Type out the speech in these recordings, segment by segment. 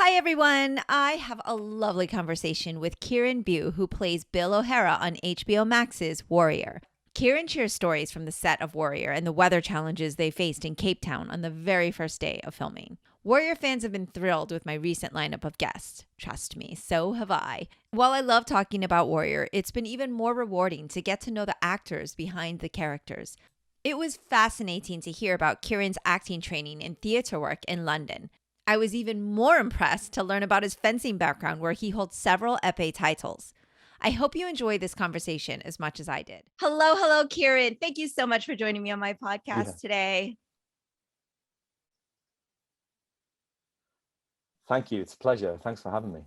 Hi, everyone. I have a lovely conversation with Kieran Bew, who plays Bill O'Hara on HBOMAX's Warrior. Kieran shares stories from the set of Warrior and the weather challenges they faced in Cape Town on the very first day of filming. Warrior fans have been thrilled with my recent lineup of guests. Trust me, so have I. While I love talking about Warrior, it's been even more rewarding to get to know the actors behind the characters. It was fascinating to hear about Kieran's acting training and theater work in London. I was even more impressed to learn about his fencing background, where he holds several épée titles. I hope you enjoy this conversation as much as I did. Hello, Kieran. Thank you so much for joining me on my podcast Yeah, today. thank you. It's a pleasure. Thanks for having me.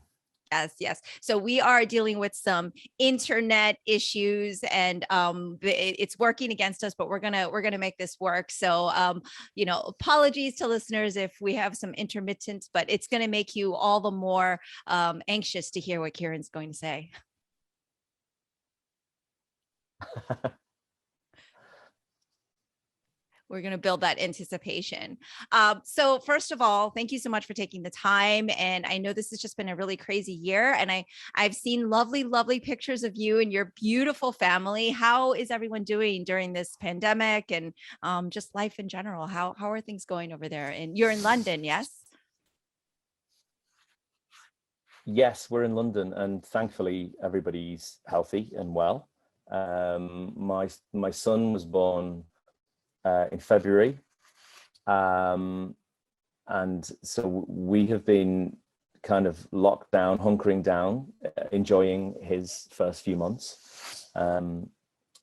Yes. So we are dealing with some internet issues, and it's working against us, but we're gonna make this work. So apologies to listeners if we have some intermittent, but it's gonna make you all the more anxious to hear what Kieran's going to say. We're going to build that anticipation. So first of all, thank you so much for taking the time. And I know this has just been a really crazy year. And I've seen lovely pictures of you and your beautiful family. How is everyone doing during this pandemic and just life in general? How are things going over there? And you're in London, yes? Yes, we're in London, and thankfully everybody's healthy and well. My son was born in February, and so we have been kind of locked down, hunkering down, enjoying his first few months.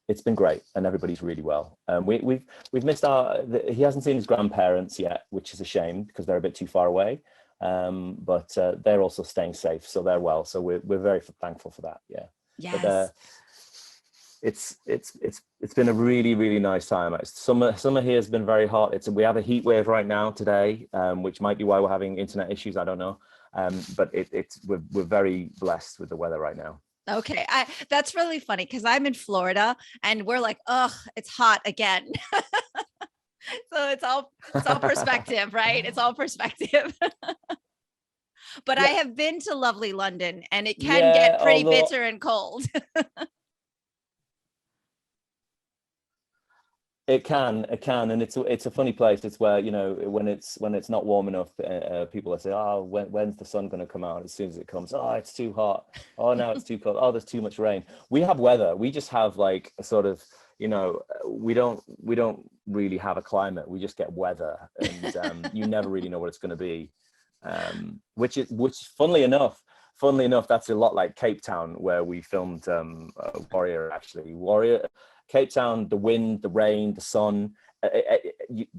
It's been great, and everybody's really well. We've missed he hasn't seen his grandparents yet, which is a shame because they're a bit too far away. But they're also staying safe, so they're well. So we're very thankful for that. Yeah. Yes. But it's been a really nice time. Summer here has been very hot. We have a heat wave right now today, which might be why we're having internet issues. I don't know. But we're very blessed with the weather right now. Okay. That's really funny because I'm in Florida and we're like, oh, it's hot again. So it's all perspective, right? It's all perspective. But I Yeah, have been to lovely London and it can yeah. get pretty bitter and cold. It can, and it's a funny place. It's where when it's not warm enough, people say, "Oh, when's the sun going to come out?" As soon as it comes, "Oh, it's too hot. Oh, now it's too cold. Oh, there's too much rain." We have weather. We just have like a sort of, we don't really have a climate. We just get weather, and you never really know what it's going to be. Which funnily enough, that's a lot like Cape Town, where we filmed Warrior. Actually, Warrior. Cape Town, the wind, the rain, the sun.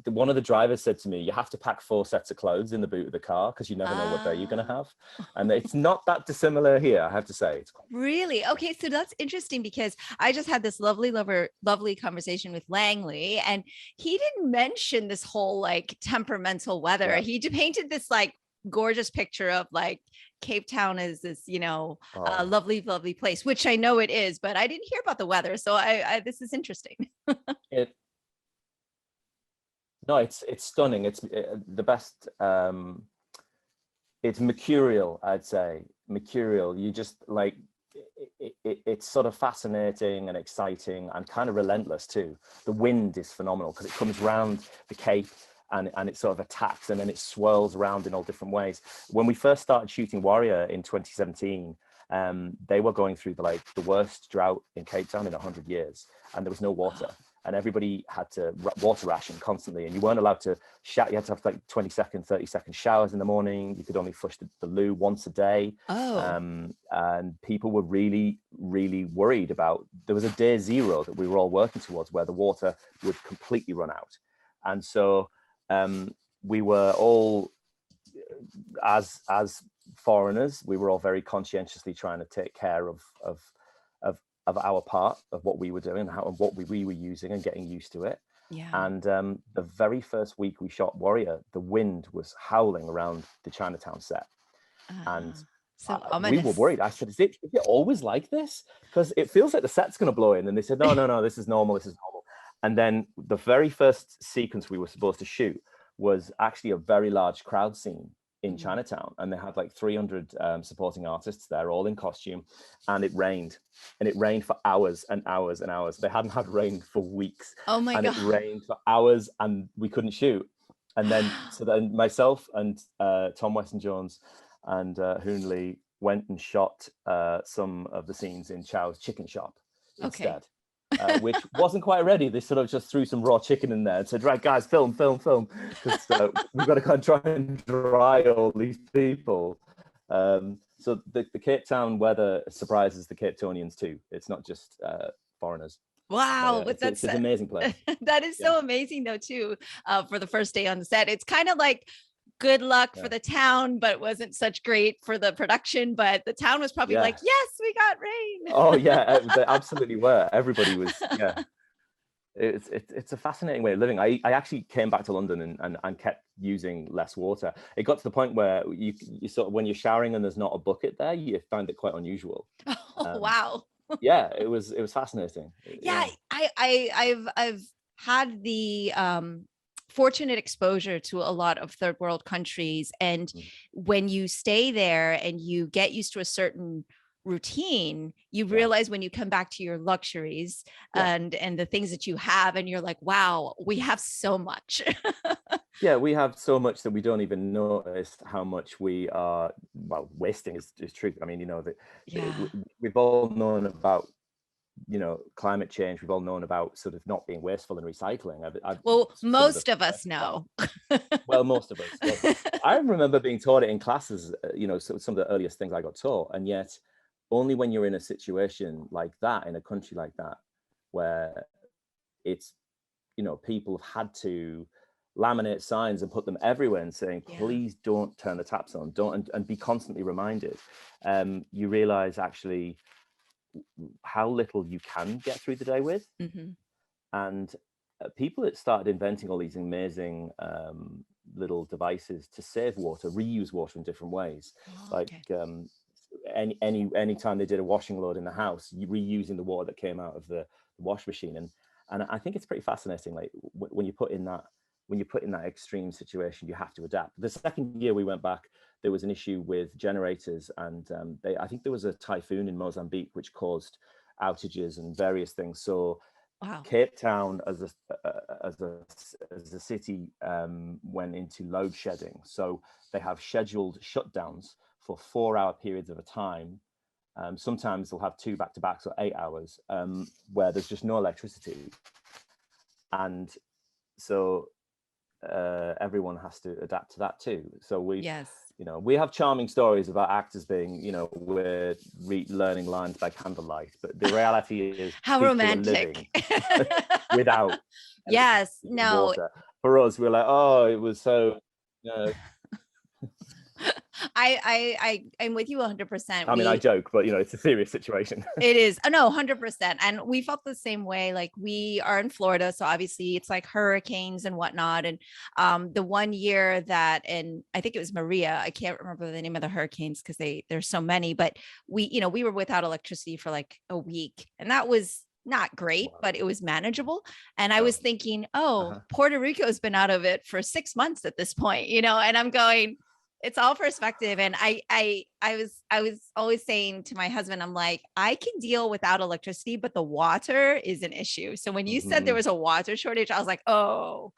One of the drivers said to me, "You have to pack 4 sets of clothes in the boot of the car because you never know what day you're going to have." And it's not that dissimilar here, I have to say. It's Really? Okay, so that's interesting because I just had this lovely conversation with Langley, and he didn't mention this whole like temperamental weather. yeah. He painted this like gorgeous picture of like Cape Town is this, lovely place, which I know it is, but I didn't hear about the weather. So I this is interesting. It no, it's stunning. It's the best. It's mercurial, I'd say. Mercurial. You just like it's sort of fascinating and exciting and kind of relentless too. The wind is phenomenal because it comes round the Cape and it sort of attacks and then it swirls around in all different ways. When we first started shooting Warrior in 2017, they were going through the worst drought in Cape Town in 100 years, and there was no water. And everybody had to water ration constantly, and you weren't allowed to shower. You had to have like 20-second, 30-second showers in the morning. You could only flush the loo once a day. And people were really worried about. There was a day zero that we were all working towards, where the water would completely run out. And so we were all, as foreigners, we were all very conscientiously trying to take care of our part of what we were doing, and what we were using, and getting used to it. Yeah. And the very first week we shot Warrior, the wind was howling around the Chinatown set, and so we were worried. I said, "Is it always like this? Because it feels like the set's going to blow in." And they said, "No, this is normal. This is normal." And then the very first sequence we were supposed to shoot was actually a very large crowd scene. in Chinatown, and they had like 300 supporting artists there, all in costume, and it rained for hours and hours and hours. They hadn't had rain for weeks. Oh my and God. It rained for hours, and we couldn't shoot. And then so then myself and Tom Weston Jones and Hoon Lee went and shot some of the scenes in Chow's chicken shop instead. Which wasn't quite ready. They sort of just threw some raw chicken in there and said, right, guys, film, because we've got to kind of try and dry all these people. So the Cape Town weather surprises the Cape Townians too. It's not just foreigners. Wow, it's an amazing place. That is so amazing though too. For the first day on the set, it's kind of like good luck for the town, but it wasn't such great for the production. But the town was probably like, yes, we got rain. Oh yeah, they absolutely were. Everybody was. Yeah, it's a fascinating way of living. I actually came back to London and kept using less water. It got to the point where you sort of, when you're showering and there's not a bucket there, you find it quite unusual. Oh, wow. Yeah, it was fascinating. Yeah, I've had the fortunate exposure to a lot of third world countries, and when you stay there and you get used to a certain routine, you realize when you come back to your luxuries and the things that you have, and you're like, wow, we have so much. Yeah, we have so much that we don't even notice how much we are, well, wasting is true. I mean, you know, that we've all known about, you know, climate change. We've all known about sort of not being wasteful and recycling. Most of us know. Well, most of us. Well, I remember being taught it in classes, you know, some of the earliest things I got taught. And yet only when you're in a situation like that, in a country like that, where it's, you know, people have had to laminate signs and put them everywhere and saying, please don't turn the taps on, don't, and be constantly reminded, you realize actually how little you can get through the day with. And people that started inventing all these amazing little devices to save water, reuse water in different ways. Any time they did a washing load in the house, reusing the water that came out of the wash machine. And I think it's pretty fascinating. Like when you put in that extreme situation, you have to adapt. The second year we went back, there was an issue with generators, and I think there was a typhoon in Mozambique which caused outages and various things. So Cape Town as a city went into load shedding. So they have scheduled shutdowns for 4-hour periods of a time. Sometimes they'll have 2 back-to-backs or 8 hours where there's just no electricity. And so everyone has to adapt to that too. So you know, we have charming stories about actors being, you know, we're learning lines by candlelight, but the reality is how romantic without water. For us, we're like, oh, it was so, you know. I'm with you 100%. I mean, I joke, but you know, it's a serious situation. It is. Oh, no, 100%. And we felt the same way. Like, we are in Florida, so obviously it's like hurricanes and whatnot. And the one year that, and I think it was Maria, I can't remember the name of the hurricanes because there's so many, but we were without electricity for like a week, and that was not great, but it was manageable. And I was thinking, Puerto Rico's been out of it for 6 months at this point, you know, and I'm going, it's all perspective. And I was always saying to my husband, I'm like, I can deal without electricity, but the water is an issue. So when you said there was a water shortage, I was like, oh,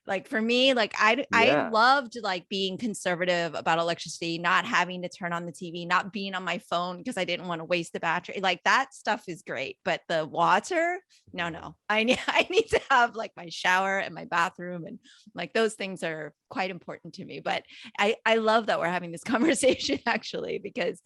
like for me, like I loved like being conservative about electricity, not having to turn on the TV, not being on my phone because I didn't want to waste the battery. Like that stuff is great, but the water, no. I need to have like my shower and my bathroom, and like those things are quite important to me. But I love that we're having this conversation actually, because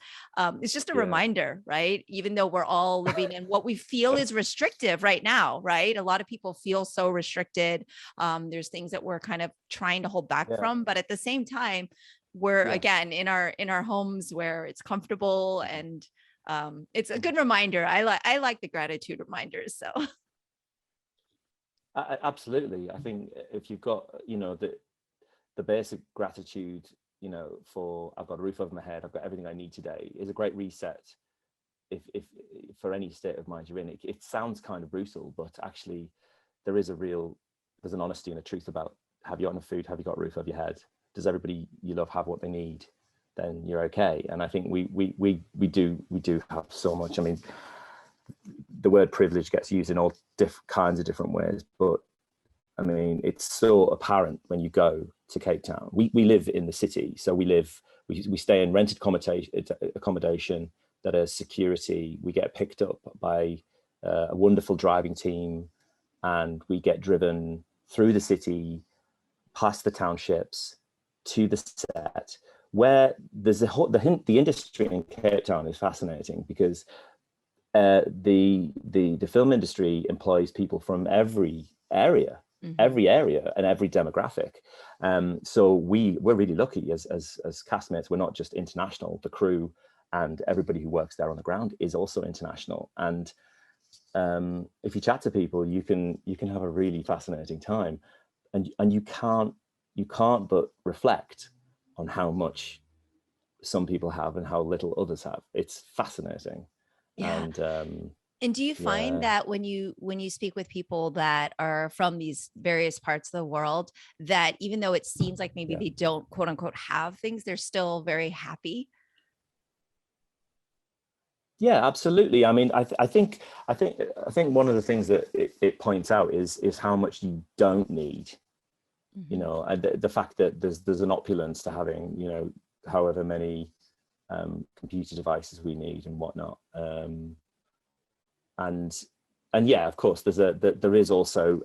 it's just a reminder, right? Even though we're all living in what we feel is restrictive right now, right? A lot of people feel so restricted. There's things that we're kind of trying to hold back from, but at the same time, we're again in our homes where it's comfortable, and it's a good reminder. I like the gratitude reminders. So absolutely. I think if you've got, you know, the basic gratitude, you know, for I've got a roof over my head, I've got everything I need today, is a great reset. If for any state of mind you're in, it sounds kind of brutal, but actually there's an honesty and a truth about, have you got enough food? Have you got a roof over your head? does everybody you love have what they need, then you're okay. And I think we do have so much. I mean, the word privilege gets used in all kinds of different ways, but I mean, it's so apparent when you go to Cape Town. We live in the city, so we stay in rented accommodation that has security. We get picked up by a wonderful driving team, and we get driven through the city, past the townships, to the set, where there's the industry in Cape Town is fascinating, because the film industry employs people from every area, every area and every demographic. So we're really lucky as castmates. We're not just international. The crew and everybody who works there on the ground is also international. And if you chat to people, you can have a really fascinating time, and you can't but reflect on how much some people have and how little others have. It's fascinating. Yeah. And do you find that when you speak with people that are from these various parts of the world, that even though it seems like maybe they don't quote unquote have things, they're still very happy? Yeah, absolutely. I mean, I think one of the things that it points out is how much you don't need. You know, and the fact that there's an opulence to having, you know, however many computer devices we need and whatnot. And yeah, of course, there is also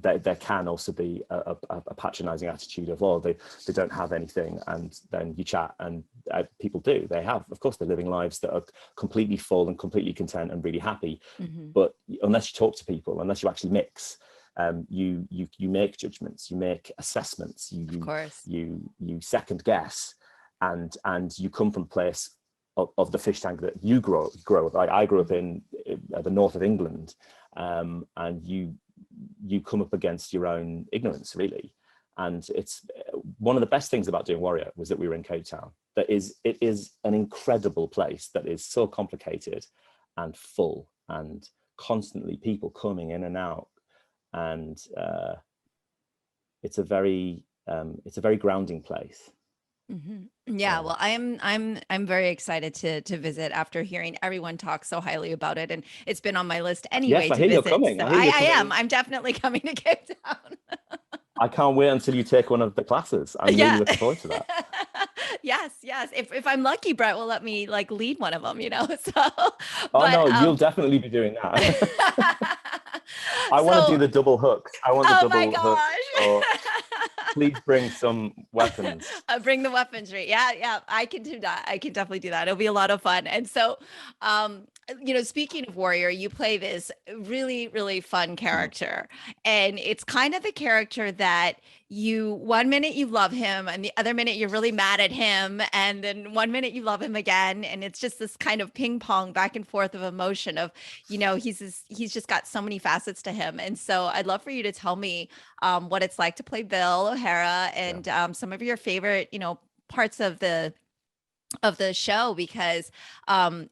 there can also be a patronizing attitude of, oh, they don't have anything, and then you chat, and people do. They have, of course, they're living lives that are completely full and completely content and really happy. But unless you talk to people, unless you actually mix, you make judgments, you make assessments, you second guess, and you come from a place of the fish tank that you grow up. Like I grew up in the north of England, and you come up against your own ignorance, really. And it's one of the best things about doing Warrior was that we were in Cape Town. It is an incredible place that is so complicated and full, and constantly people coming in and out, and it's a very grounding place. Yeah, well, I'm very excited to visit after hearing everyone talk so highly about it, and it's been on my list anyway. Yes, I hear you're coming. So I am. I'm definitely coming to Cape Town. I can't wait until you take one of the classes. I'm really looking forward to that. Yes. If I'm lucky, Brett will let me like lead one of them, you know. So no, you'll definitely be doing that. I want to do the double hooks. I want the double hooks. So please bring some weapons. Bring the weaponry. Yeah, I can do that. I can definitely do that. It'll be a lot of fun. And so, you know, speaking of Warrior, you play this really, really fun character, and it's kind of the character that you, one minute you love him and the other minute you're really mad at him, and then one minute you love him again, and it's just this kind of ping pong back and forth of emotion of, you know, he's just got so many facets to him. And so I'd love for you to tell me what it's like to play Bill O'Hara, and some of your favorite, you know, parts of the show, because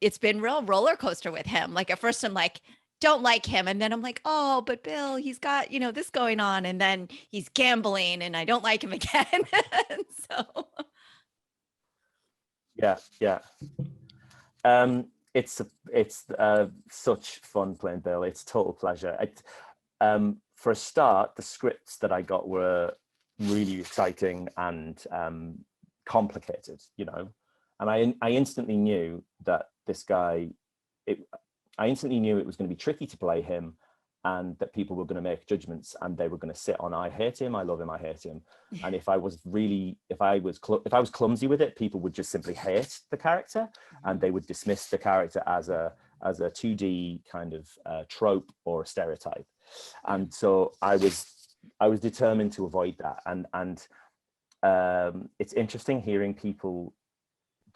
it's been real roller coaster with him. Like at first I'm like, don't like him, and then I'm like, oh, but Bill, he's got, you know, this going on, and then he's gambling and I don't like him again. So yeah it's such fun playing Bill. It's total pleasure. For a start, the scripts that I got were really exciting and complicated, you know, and I instantly knew that this guy, I instantly knew it was going to be tricky to play him, and that people were going to make judgments, and they were going to sit on, I hate him, I love him, I hate him. And if I was clumsy with it, people would just simply hate the character, and they would dismiss the character as a 2D kind of trope or a stereotype. And so I was determined to avoid that. And it's interesting hearing people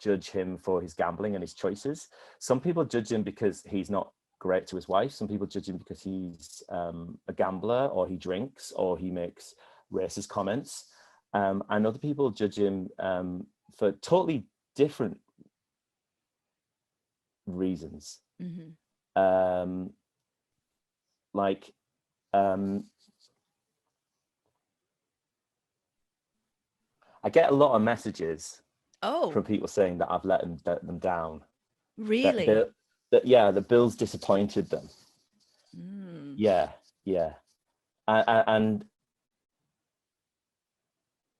judge him for his gambling and his choices. Some people judge him because he's not great to his wife. Some people judge him because he's a gambler, or he drinks, or he makes racist comments. And other people judge him for totally different reasons. I get a lot of messages Oh, from people saying that I've let them down. really? That Bill's disappointed them. Mm, Yeah, yeah. And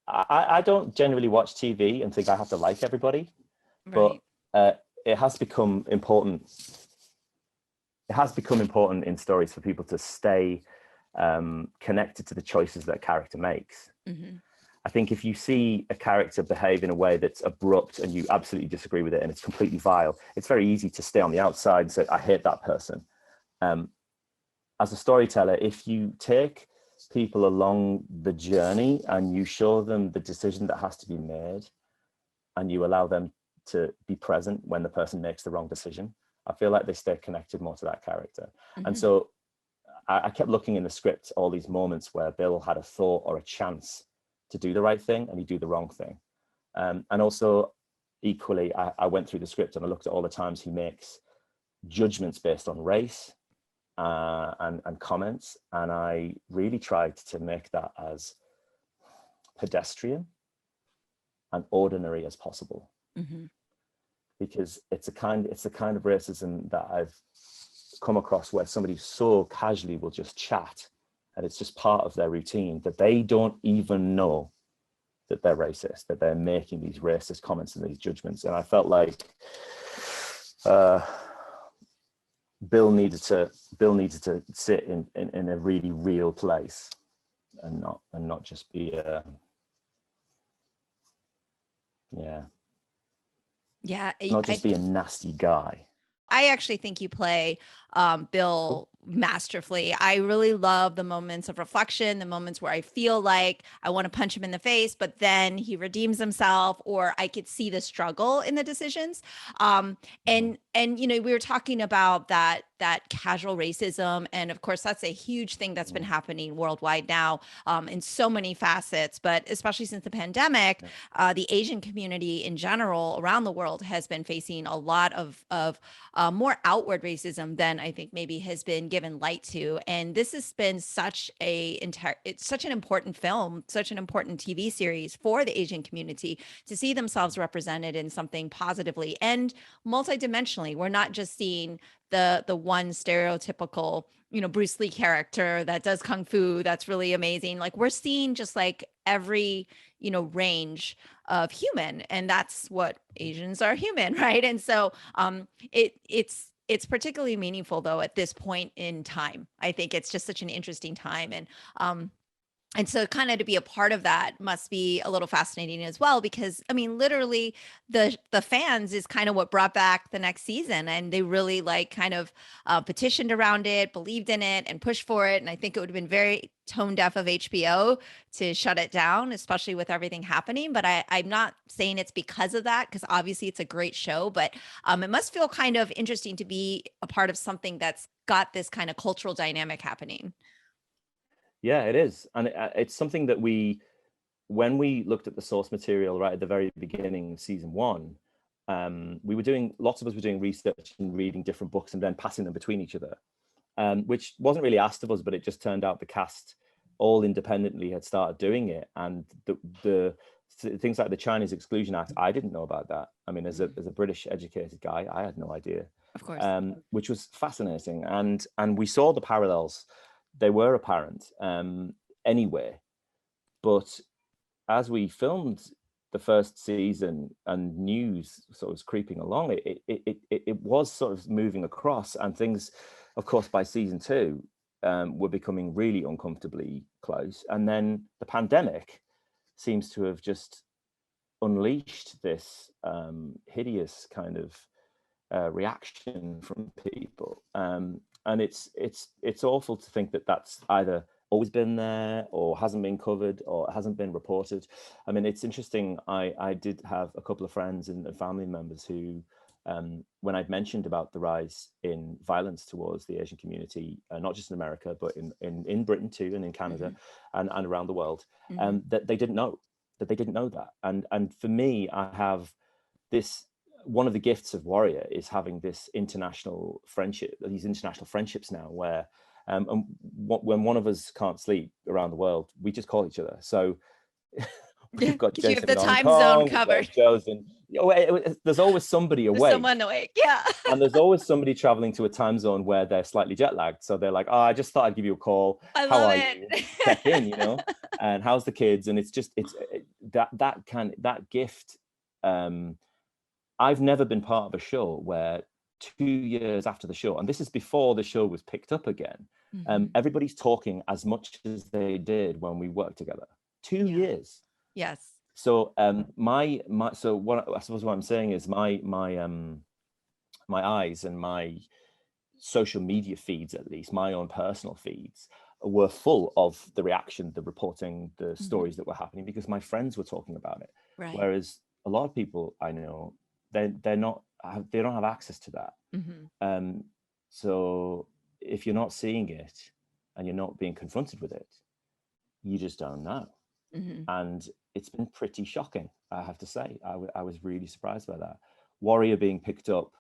I don't generally watch TV and think I have to like everybody, but right. it has become important. It has become important in stories for people to stay connected to the choices that a character makes. Hmm. I think if you see a character behave in a way that's abrupt and you absolutely disagree with it and it's completely vile, it's very easy to stay on the outside and say, I hate that person. As a storyteller, if you take people along the journey and you show them the decision that has to be made and you allow them to be present when the person makes the wrong decision, I feel like they stay connected more to that character. And so I kept looking in the script, all these moments where Bill had a thought or a chance to do the right thing and he'd do the wrong thing. And also equally, I went through the script and I looked at all the times he makes judgments based on race and comments. And I really tried to make that as pedestrian and ordinary as possible. Hmm. Because it's the kind of racism that I've come across where somebody so casually will just chat and it's just part of their routine that they don't even know that they're racist, that they're making these racist comments and these judgments. And I felt like Bill needed to sit in a really real place and not just be Yeah, not just be a nasty guy. I actually think you play Bill masterfully. I really love the moments of reflection, the moments where I feel like I want to punch him in the face, but then he redeems himself, or I could see the struggle in the decisions. And you know, we were talking about that casual racism, and of course, that's a huge thing that's been happening worldwide now in so many facets. But especially since the pandemic, the Asian community in general around the world has been facing a lot of more outward racism than I think maybe has been given light to. And this has been it's such an important film, such an important TV series for the Asian community to see themselves represented in something positively and multidimensionally. We're not just seeing the one stereotypical, you know, Bruce Lee character that does kung fu that's really amazing. Like we're seeing just like every, you know, range of human, and that's what Asians are, human, right? And so it's particularly meaningful though at this point in time. I think it's just such an interesting time, and so kind of to be a part of that must be a little fascinating as well, because I mean literally the fans is kind of what brought back the next season, and they really like kind of petitioned around it, believed in it, and pushed for it. And I think it would have been very tone deaf of HBO to shut it down, especially with everything happening. But I'm not saying it's because of that, because obviously it's a great show, but it must feel kind of interesting to be a part of something that's got this kind of cultural dynamic happening. Yeah, it is. And it's something that when we looked at the source material right at the very beginning of season one, lots of us were doing research and reading different books and then passing them between each other, which wasn't really asked of us, but it just turned out the cast all independently had started doing it. And the things like the Chinese Exclusion Act, I didn't know about that. I mean, as a British educated guy, I had no idea. Of course. Which was fascinating. And we saw the parallels. They were apparent anyway. But as we filmed the first season and news sort of was creeping along, it was sort of moving across, and things, of course, by season two were becoming really uncomfortably close. And then the pandemic seems to have just unleashed this hideous kind of reaction from people. And it's awful to think that that's either always been there or hasn't been covered or hasn't been reported. I mean, it's interesting. I did have a couple of friends and family members who, when I'd mentioned about the rise in violence towards the Asian community, not just in America, but in Britain too, and in Canada, and around the world, that they didn't know that. And for me, I have this. One of the gifts of Warrior is having this international friendship, these international friendships now, where and when one of us can't sleep around the world, we just call each other. So You've got You have Jason the in Hong time zone Kong, covered. Joe's in, there's always somebody There's awake. someone awake. Yeah. And there's always somebody traveling to a time zone where they're slightly jet lagged. So they're like, oh, I just thought I'd give you a call. I How love are it. you? Check in, and how's the kids? And it's that gift. I've never been part of a show where 2 years after the show, and this is before the show was picked up again, everybody's talking as much as they did when we worked together. 2 years. Yes. So so what I suppose what I'm saying is my eyes and my social media feeds, at least my own personal feeds, were full of the reaction, the reporting, the stories that were happening, because my friends were talking about it. Right. Whereas a lot of people I know, they don't have access to that. So if you're not seeing it and you're not being confronted with it, you just don't know. And it's been pretty shocking, I have to say. I was really surprised by that. Warrior being picked up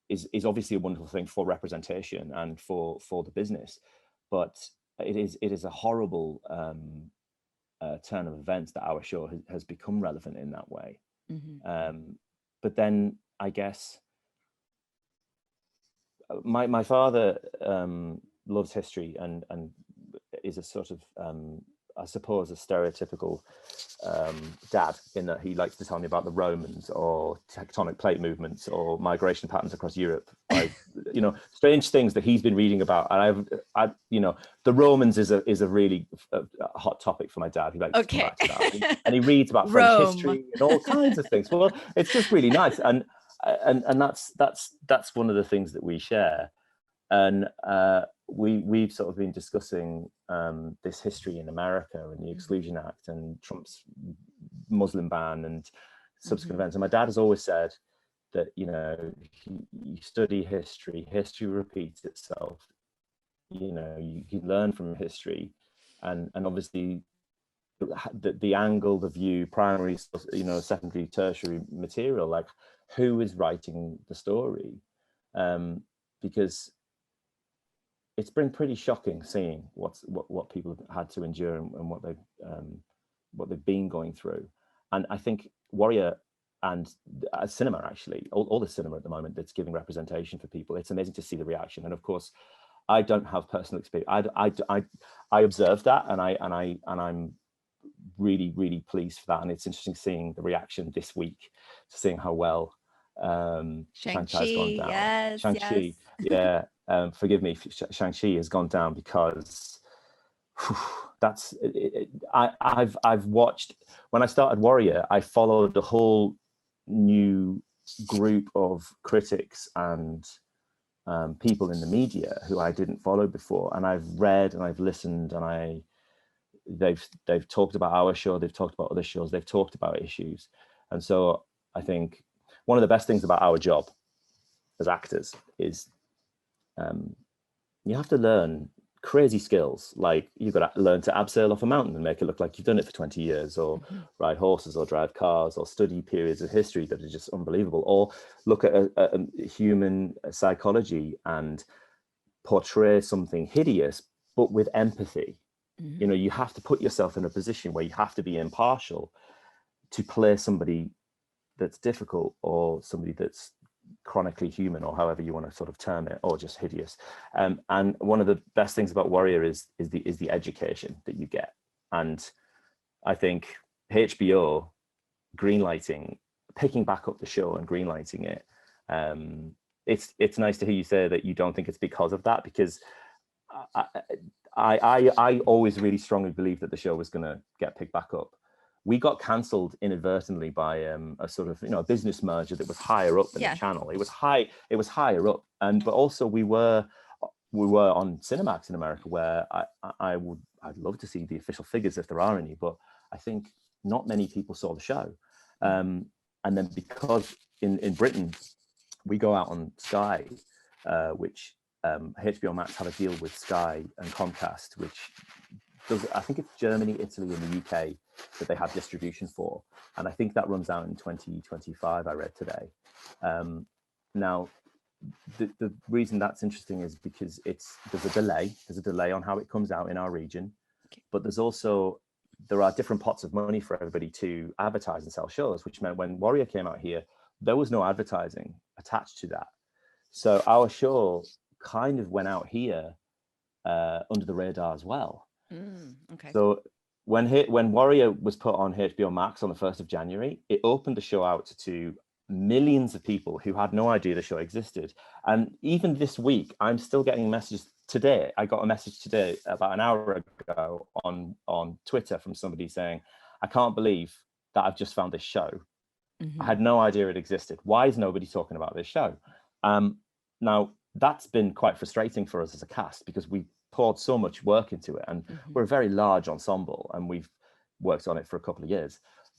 is obviously a wonderful thing for representation and for the business, but it is a horrible turn of events that our show has become relevant in that way. But then I guess my father loves history and is a sort of I suppose a stereotypical dad, in that he likes to tell me about the Romans or tectonic plate movements or migration patterns across Europe, like strange things that he's been reading about. And the Romans is a really hot topic for my dad. He likes to come back to that, and he reads about French history and all kinds of things. Well, it's just really nice, and that's one of the things that we share. And we've sort of been discussing this history in America and the Exclusion Act and Trump's Muslim ban and subsequent events. And my dad has always said that, you study history repeats itself. You learn from history, and obviously the angle, the view, primary, secondary, tertiary material, like who is writing the story, because it's been pretty shocking seeing what people have had to endure and what they've been going through. And I think Warrior and cinema, actually, all the cinema at the moment that's giving representation for people, it's amazing to see the reaction. And of course, I don't have personal experience. I observed that, and I'm really, really pleased for that. And it's interesting seeing the reaction this week, seeing how well Shang-Chi's gone down. Yes, Shang-Chi, yeah. Forgive me, Shang-Chi has gone down because I've watched, when I started Warrior, I followed a whole new group of critics and people in the media who I didn't follow before, and I've read and I've listened, and they've talked about our show, they've talked about other shows, they've talked about issues. And so I think one of the best things about our job as actors is you have to learn crazy skills. Like, you've got to learn to abseil off a mountain and make it look like you've done it for 20 years, or ride horses, or drive cars, or study periods of history that are just unbelievable, or look at a human psychology and portray something hideous but with empathy. You have to put yourself in a position where you have to be impartial to play somebody that's difficult, or somebody that's chronically human, or however you want to sort of term it, or just hideous. And one of the best things about Warrior is the education that you get. And I think HBO greenlighting, picking back up the show and greenlighting it, it's nice to hear you say that you don't think it's because of that, because I always really strongly believed that the show was going to get picked back up. We got cancelled inadvertently by a sort of a business merger that was higher up than the channel. It was higher up, but also we were on Cinemax in America, where I'd love to see the official figures if there are any, but I think not many people saw the show. And then because in Britain we go out on Sky, which HBOMAX have a deal with Sky and Comcast, which I think it's Germany, Italy, and the UK that they have distribution for, and I think that runs out in 2025. I read today. Now, the reason that's interesting is because there's a delay on how it comes out in our region, but there's also there are different pots of money for everybody to advertise and sell shows, which meant when Warrior came out here, there was no advertising attached to that. So our show kind of went out here under the radar as well. Okay. So when Warrior was put on HBOMAX on the 1st of January, it opened the show out to millions of people who had no idea the show existed. And even this week, I'm still getting messages today. I got a message today about an hour ago on Twitter from somebody saying, I can't believe that I've just found this show. I had no idea it existed. Why is nobody talking about this show? Now, that's been quite frustrating for us as a cast because we poured so much work into it, and we're a very large ensemble and we've worked on it for a couple of years.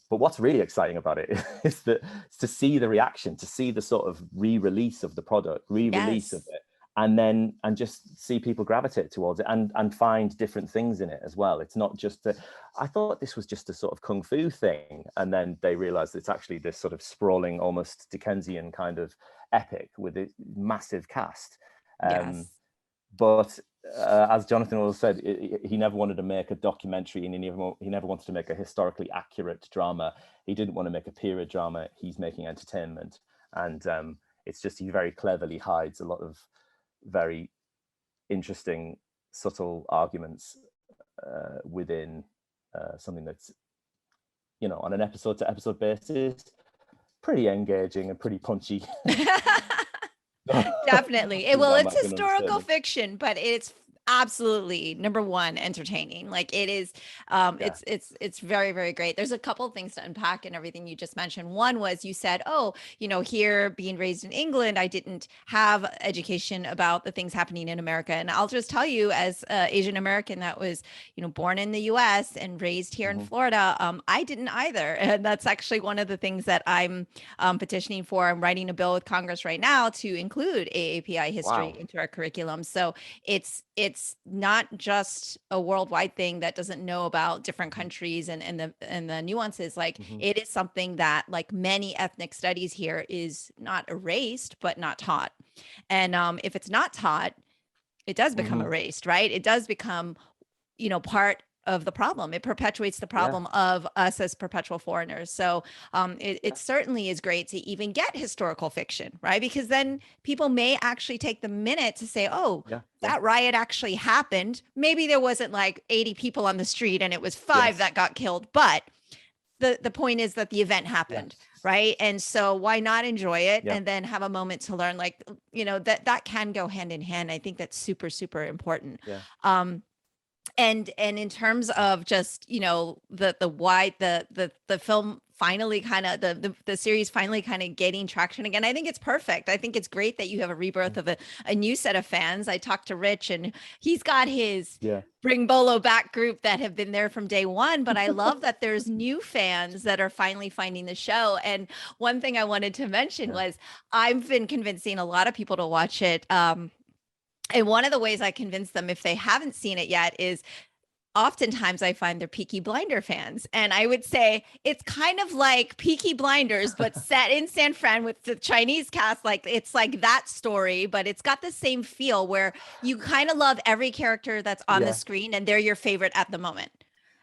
But what's really exciting about it is to see the reaction, to see the sort of re-release of the product, re-release of it, and just see people gravitate towards it and find different things in it as well. It's not just I thought this was just a sort of kung fu thing, and then they realized it's actually this sort of sprawling, almost Dickensian kind of epic with a massive cast. But as Jonathan always said, he never wanted to make a documentary, and he never wanted to make a historically accurate drama. He didn't want to make a period drama. He's making entertainment, and it's just he very cleverly hides a lot of very interesting, subtle arguments within something that's, on an episode to episode basis, pretty engaging and pretty punchy. Definitely. Well, it's historical fiction, but it's absolutely number one entertaining. Like it is it's very, very great. There's a couple of things to unpack in everything you just mentioned. One was you said, here being raised in England, I didn't have education about the things happening in America. And I'll just tell you, as Asian American that was born in the US and raised here in Florida, I didn't either. And that's actually one of the things that I'm petitioning for. I'm writing a bill with Congress right now to include AAPI history into our curriculum. So it's not just a worldwide thing that doesn't know about different countries and the nuances. Like it is something that, like many ethnic studies here, is not erased but not taught. And if it's not taught, it does become erased, right? It does become part of the problem. It perpetuates the problem of us as perpetual foreigners. So it certainly is great to even get historical fiction, right? Because then people may actually take the minute to say, that riot actually happened. Maybe there wasn't like 80 people on the street and it was 5 that got killed, but the point is that the event happened. Right. And so why not enjoy it and then have a moment to learn, like, that can go hand in hand. I think that's super, super important. And in terms of just, the film finally kind of the series finally kind of getting traction again, I think it's perfect. I think it's great that you have a rebirth of a new set of fans. I talked to Rich and he's got his Bring Bolo Back group that have been there from day one. But I love that there's new fans that are finally finding the show. And one thing I wanted to mention was I've been convincing a lot of people to watch it. And one of the ways I convince them, if they haven't seen it yet, is oftentimes I find they're Peaky Blinder fans. And I would say it's kind of like Peaky Blinders, but set in San Fran with the Chinese cast. Like it's like that story, but it's got the same feel where you kind of love every character that's on the screen and they're your favorite at the moment.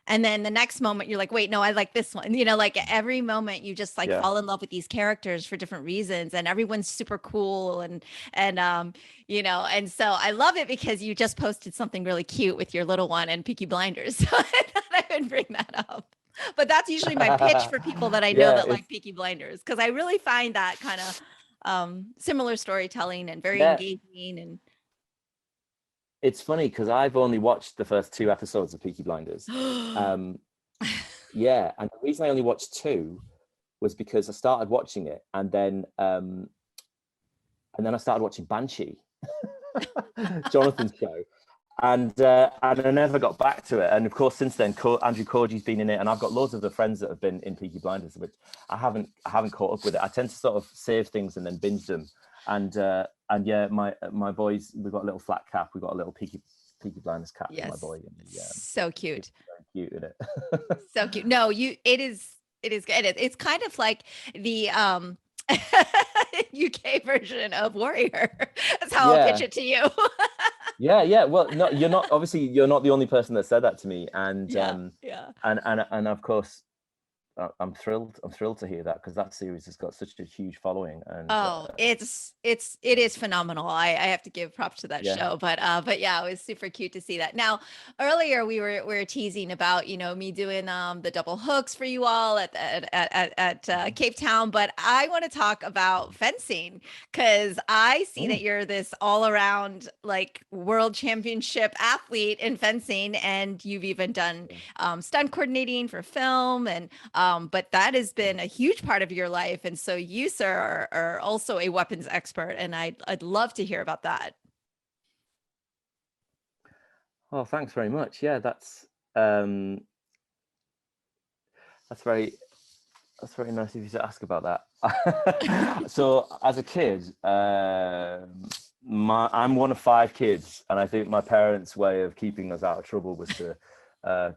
And then the next moment you're like, wait, no, I like this one. Like every moment you just like fall in love with these characters for different reasons, and everyone's super cool. And so I love it because you just posted something really cute with your little one and Peaky Blinders. So I thought I would bring that up. But that's usually my pitch for people that I know that like Peaky Blinders, because I really find that kind of similar storytelling and very engaging. And it's funny because I've only watched the first 2 episodes of Peaky Blinders. And the reason I only watched 2 was because I started watching it, and then I started watching Banshee, Jonathan's show, and I never got back to it. And of course, since then, Andrew Koji's been in it, and I've got loads of the friends that have been in Peaky Blinders, which I haven't caught up with it. I tend to sort of save things and then binge them. And my boys, we've got a little flat cap, we've got a little Peaky Blinders cap for my boy. And so cute. Cute, isn't it? So cute. No, it is good. It's kind of like the UK version of Warrior. That's how I'll pitch it to you. Yeah. Well, no, you're not. Obviously, you're not the only person that said that to me, and Yeah, and of course, I'm thrilled. I'm thrilled to hear that, because that series has got such a huge following, and Oh, it is phenomenal. I have to give props to that yeah. show, but yeah, it was super cute to see that. Now, earlier we were teasing about, me doing the double hooks for you all at Cape Town, but I want to talk about fencing, because I see that Mm. you're this all around like world championship athlete in fencing, and you've even done Yeah. stunt coordinating for film, and but that has been a huge part of your life. And so you, sir, are also a weapons expert, and I'd love to hear about that. Oh, thanks very much. Yeah, um, that's very that's very nice of you to ask about that. So, as a kid, I'm one of 5 kids, and I think my parents' way of keeping us out of trouble was to uh,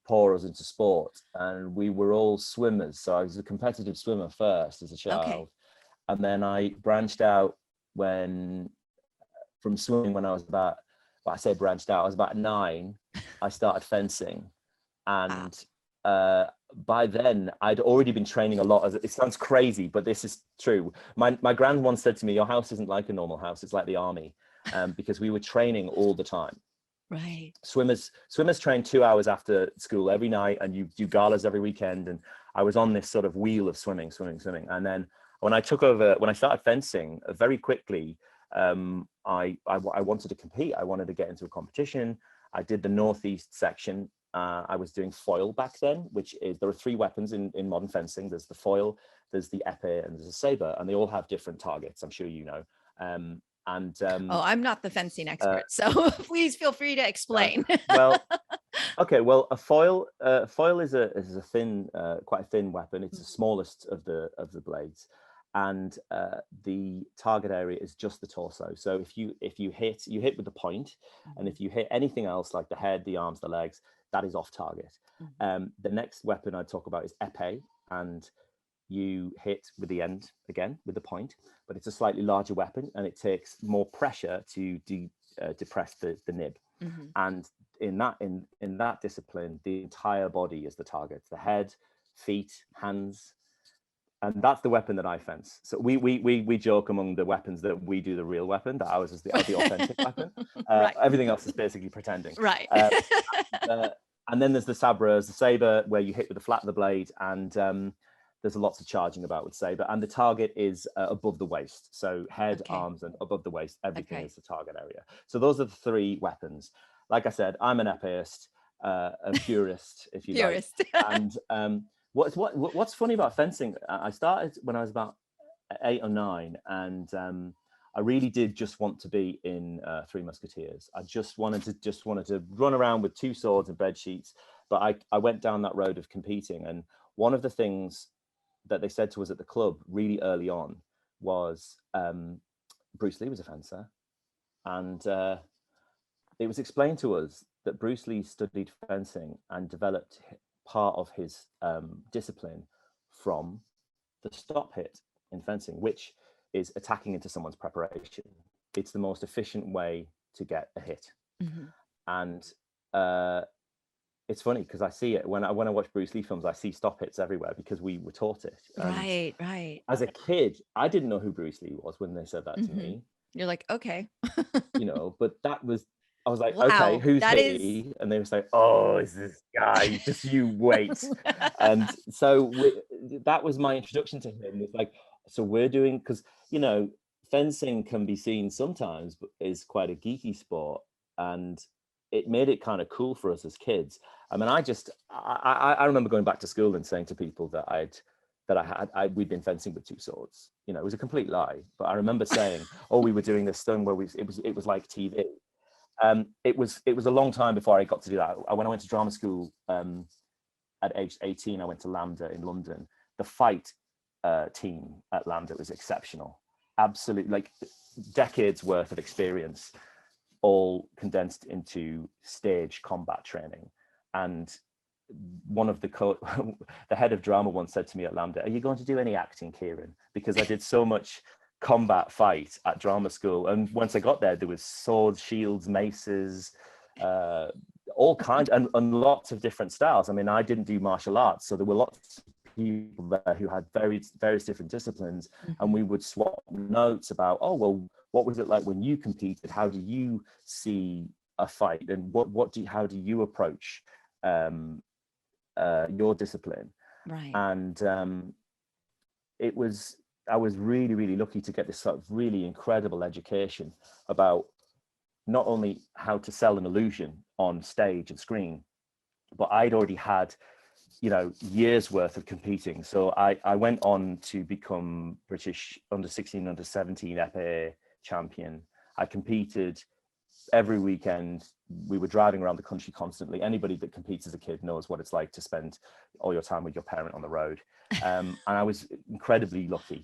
pour us into sport, and we were all swimmers. So I was a competitive swimmer first as a Okay. child, and then I branched out when from swimming when I was about, well, I say branched out, I was about 9. I started fencing, Wow. and by then I'd already been training a lot. As it sounds crazy, but this is true. My grand once said to me, "Your house isn't like a normal house; it's like the army," because we were training all the time. Right. Swimmers train 2 hours after school every night, and you do galas every weekend. And I was on this sort of wheel of swimming. And then when I started fencing, very quickly, I wanted to compete. I wanted to get into a competition. I did the Northeast section. I was doing foil back then, which is, there are 3 weapons in modern fencing. There's the foil, there's the épée, and there's a saber, and they all have different targets. I'm sure you know. Um, and Oh, I'm not the fencing uh, expert, so please feel free to uh, explain. well, okay, well, a foil is a thin, quite a thin weapon. It's the smallest of the blades, and the target area is just the torso. So if you hit, you hit with the point, and if you hit anything else like the head, the arms, the legs, that is off target. Mhm. The next weapon I talk about is épée, and you hit with the end again with the point, but it's a slightly larger weapon, and it takes more pressure to depress the nib. Mhm. And in that discipline, the entire body is the target: the head, feet, hands, and that's the weapon that I fence. So we joke among the weapons that we do the real weapon, that ours is the authentic weapon. Right. Everything else is basically pretending. Right. Uh, and then there's the saber, where you hit with the flat of the blade, and there's lots of charging about with saber, and the target is above the waist. So head, Okay. arms, and above the waist, everything Okay. is the target area. So those are the 3 weapons. Like I said, I'm an épéist, a purist, if you like. Purist. And what's funny about fencing? I started when I was about 8 or 9, and I really did just want to be in 3 Musketeers. I just wanted to run around with 2 swords and bed sheets. But I went down that road of competing, and one of the things that they said to us at the club really early on was, Bruce Lee was a fencer, and it was explained to us that Bruce Lee studied fencing and developed part of his discipline from the stop hit in fencing, which is attacking into someone's preparation. It's the most efficient way to get a hit. Mhm. And it's funny because I see it when I watch Bruce Lee films. I see stop hits everywhere because we were taught it. And Right. Right. as a kid, I didn't know who Bruce Lee was when they said that to Mhm. me, You're like, okay. but that was, I was like, okay, Wow. who's That is he? And they were like, oh, it's this guy, just you wait. And so that was my introduction to him. It's like, so we're doing, because, fencing can be seen sometimes is quite a geeky sport. And it made it kind of cool for us as kids. I mean, I remember going back to school and saying to people that we'd been fencing with 2 swords. It was a complete lie. But I remember saying, oh, we were doing this thing where it was like TV. It was a long time before I got to do that. When I went to drama school at age 18, I went to Lambda in London. The fight team at Lambda was exceptional. Absolutely, like decades worth of experience, all condensed into stage combat training. And one of the the head of drama once said to me at Lambda, "Are you going to do any acting, Kieran?" Because I did so much combat fight at drama school. And once I got there was swords, shields, maces, all kinds, and lots of different styles. I mean, I didn't do martial arts, so there were lots of people there who had various different disciplines, and we would swap notes about, oh, well, what was it like when you competed? How do you see a fight, and how do you approach your discipline? Right. And I was really, really lucky to get this sort of really incredible education about not only how to sell an illusion on stage and screen, but I'd already had, years worth of competing. So I went on to become British under-16, under-17 épée champion. I competed every weekend. We were driving around the country constantly. Anybody that competes as a kid knows what it's like to spend all your time with your parent on the road. And I was incredibly lucky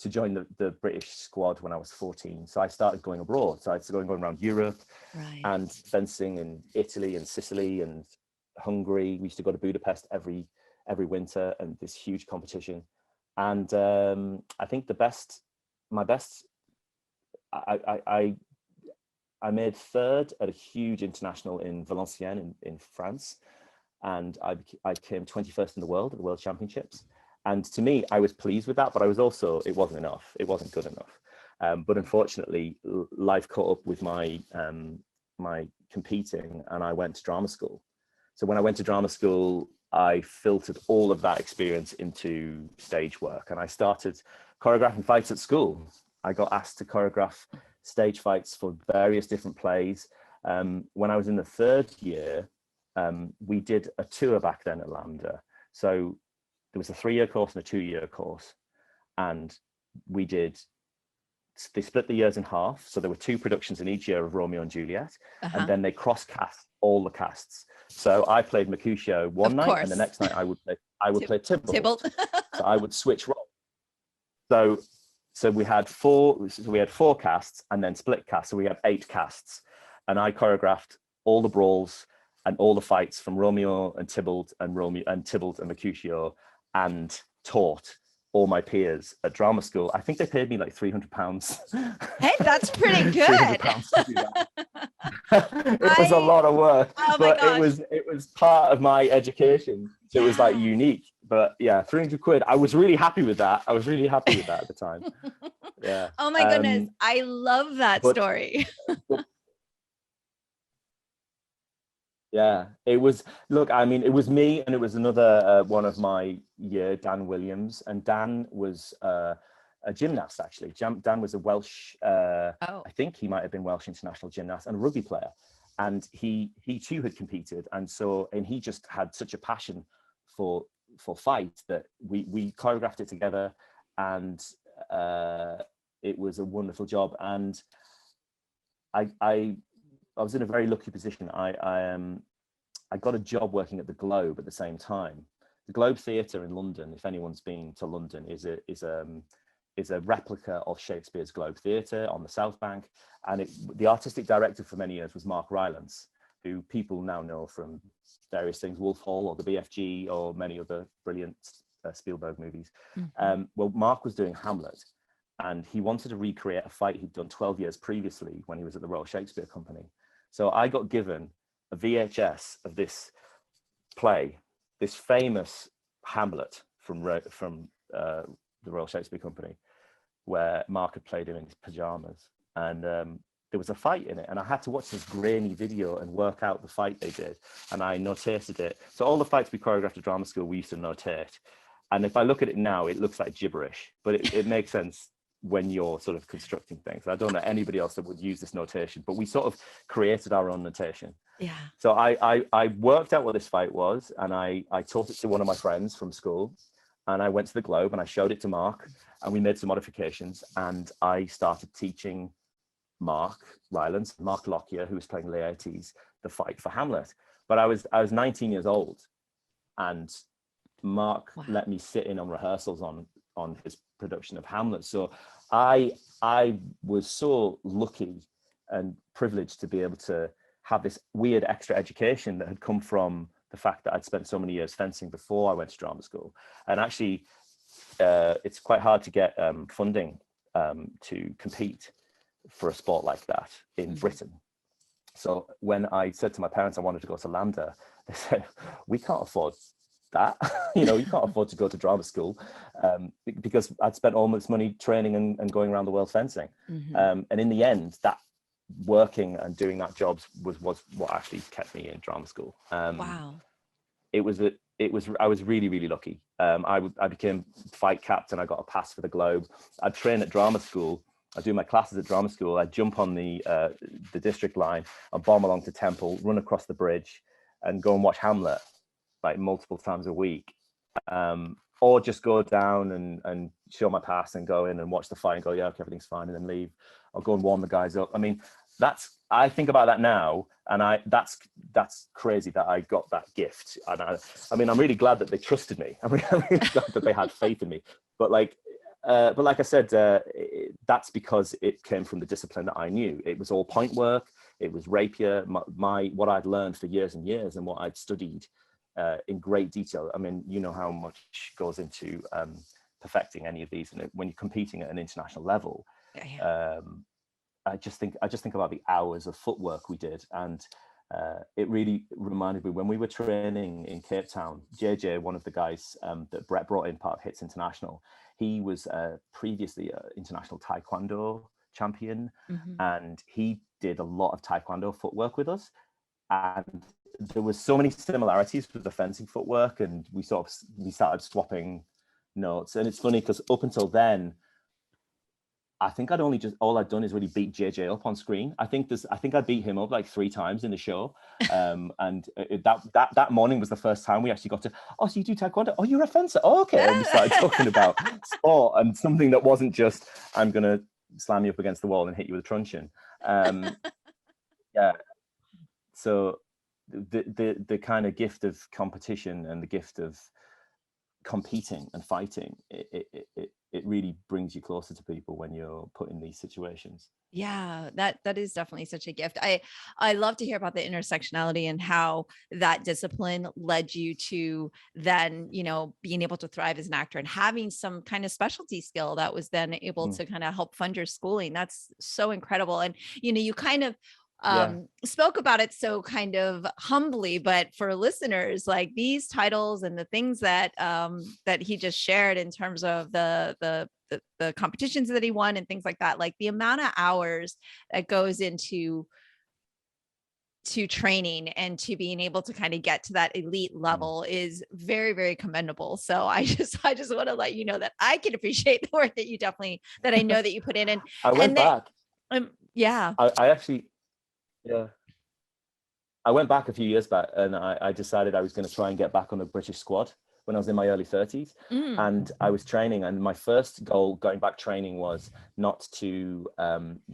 to join the British squad when I was 14. So I started going abroad. So I started going around Europe, right, and fencing in Italy and Sicily and Hungary. We used to go to Budapest every winter, and this huge competition. And I think I made third at a huge international in Valenciennes in France. And I came 21st in the world at the World Championships. And to me, I was pleased with that, but it wasn't enough. It wasn't good enough. But unfortunately, life caught up with my competing, and I went to drama school. So when I went to drama school, I filtered all of that experience into stage work, and I started choreographing fights at school. I got asked to choreograph stage fights for various different plays. When I was in the third year, we did a tour back then at Lambda. So there was a 3-year course and a 2-year course, and they split the years in half. So there were 2 productions in each year of Romeo and Juliet, and then they cross-cast all the casts. So I played Mercutio one night, and the next night I would play Tybalt. So I would switch roles. So we had 4 casts and then split casts. So we had 8 casts, and I choreographed all the brawls and all the fights from Romeo and Tybalt and Mercutio, and taught all my peers at drama school. I think they paid me like £300. Hey, that's pretty good. £300 to do that. It was a lot of work, but it was part of my education. So it was like unique. But yeah, £300. I was really happy with that. At the time. Yeah. Oh my goodness, I love that story. Yeah, it was. Look, I mean, it was me, and it was another one of my year, Dan Williams, and Dan was a gymnast actually. Dan was a Welsh. I think he might have been Welsh international gymnast and a rugby player, and he too had competed, and he just had such a passion for fight that we choreographed it together, and it was a wonderful job. And I was in a very lucky position. I got a job working at the Globe at the same time. The Globe Theatre in London, if anyone's been to London, is a replica of Shakespeare's Globe Theatre on the South Bank. And the artistic director for many years was Mark Rylance, who people now know from various things, Wolf Hall or the BFG or many other brilliant Spielberg movies. Well, Mark was doing Hamlet, and he wanted to recreate a fight he'd done 12 years previously when he was at the Royal Shakespeare Company. So I got given a VHS of this play, this famous Hamlet from the Royal Shakespeare Company, where Mark had played him in his pajamas. And there was a fight in it, and I had to watch this grainy video and work out the fight they did, and I notated it. So all the fights we choreographed at drama school, we used to notate. And if I look at it now, it looks like gibberish, but it makes sense when you're sort of constructing things. I don't know anybody else that would use this notation, but we sort of created our own notation. Yeah. So I worked out what this fight was, and I taught it to one of my friends from school, and I went to the Globe and I showed it to Mark, and we made some modifications, and I started teaching Mark Rylance, Mark Lockyer, who was playing Laertes, the fight for Hamlet. But I was 19 years old, and Mark let me sit in on rehearsals on his production of Hamlet. So I was so lucky and privileged to be able to have this weird extra education that had come from the fact that I'd spent so many years fencing before I went to drama school. And actually, it's quite hard to get funding to compete for a sport like that in Britain. So when I said to my parents I wanted to go to LAMDA, they said, we can't afford that. You can't afford to go to drama school, because I'd spent all this money training and going around the world fencing. And in the end, that working and doing that job was what actually kept me in drama school. Wow. I was really, really lucky. I became fight captain. I got a pass for the globe. I'd train at drama school. I'd do my classes at drama school. I'd jump on the district line and bomb along to Temple, run across the bridge and go and watch Hamlet like multiple times a week. Or just go down and show my pass and go in and watch the fight and go, yeah, okay, everything's fine, and then leave. I'll go and warm the guys up. I mean, I think about that now, and that's crazy that I got that gift. And I'm really glad that they trusted me. I'm really glad that they had faith in me. But like I said, that's because it came from the discipline that I knew. It was all point work. It was rapier. What I'd learned for years and years, and what I'd studied in great detail. I mean, you know how much goes into perfecting any of these, and when you're competing at an international level. I just think about the hours of footwork we did, and it really reminded me when we were training in Cape Town. JJ, one of the guys that Brett brought in, part of Hits International, he was previously an international Taekwondo champion, and he did a lot of Taekwondo footwork with us, and there was so many similarities with the fencing footwork, and we started swapping notes. And it's funny because up until then, I think all I'd done is really beat JJ up on screen. I think I beat him up like 3 times in the show. And that morning was the first time we actually got to, oh, so you do Taekwondo? Oh, you're a fencer? Oh, okay. And we started talking about sport and something that wasn't just, I'm going to slam you up against the wall and hit you with a truncheon. Yeah. So the kind of gift of competition and the gift of competing and fighting, it really brings you closer to people when you're put in these situations. Yeah, that is definitely such a gift. I love to hear about the intersectionality and how that discipline led you to then, being able to thrive as an actor and having some kind of specialty skill that was then able to kind of help fund your schooling. That's so incredible. And, you kind of spoke about it so kind of humbly, but for listeners, like these titles and the things that that he just shared in terms of the competitions that he won and things like that, like the amount of hours that goes into training and to being able to kind of get to that elite level is very, very commendable. So I just want to let you know that I can appreciate the work that I know that you put in. And I went back. I actually. Yeah, I went back a few years back, and I decided I was going to try and get back on the British squad when I was in my early 30s. And I was training, and my first goal going back training was not to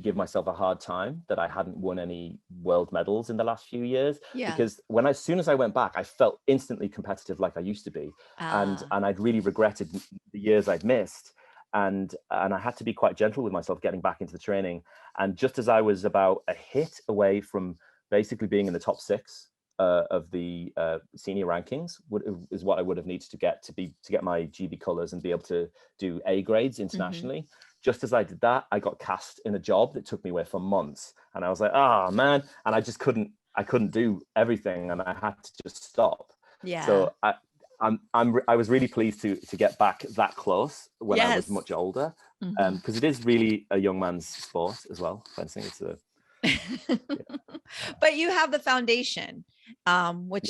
give myself a hard time that I hadn't won any world medals in the last few years. Because as soon as I went back, I felt instantly competitive like I used to be. And I'd really regretted the years I'd missed. And I had to be quite gentle with myself getting back into the training. And just as I was about a hit away from basically being in the top 6 of the senior rankings, is what I would have needed to get my GB colours and be able to do A grades internationally. Just as I did that, I got cast in a job that took me away for months, and I was like, oh man, and I just couldn't do everything, and I had to just stop. So I was really pleased to get back that close when I was much older, because it is really a young man's sport as well. Fencing, it's a but you have the foundation, which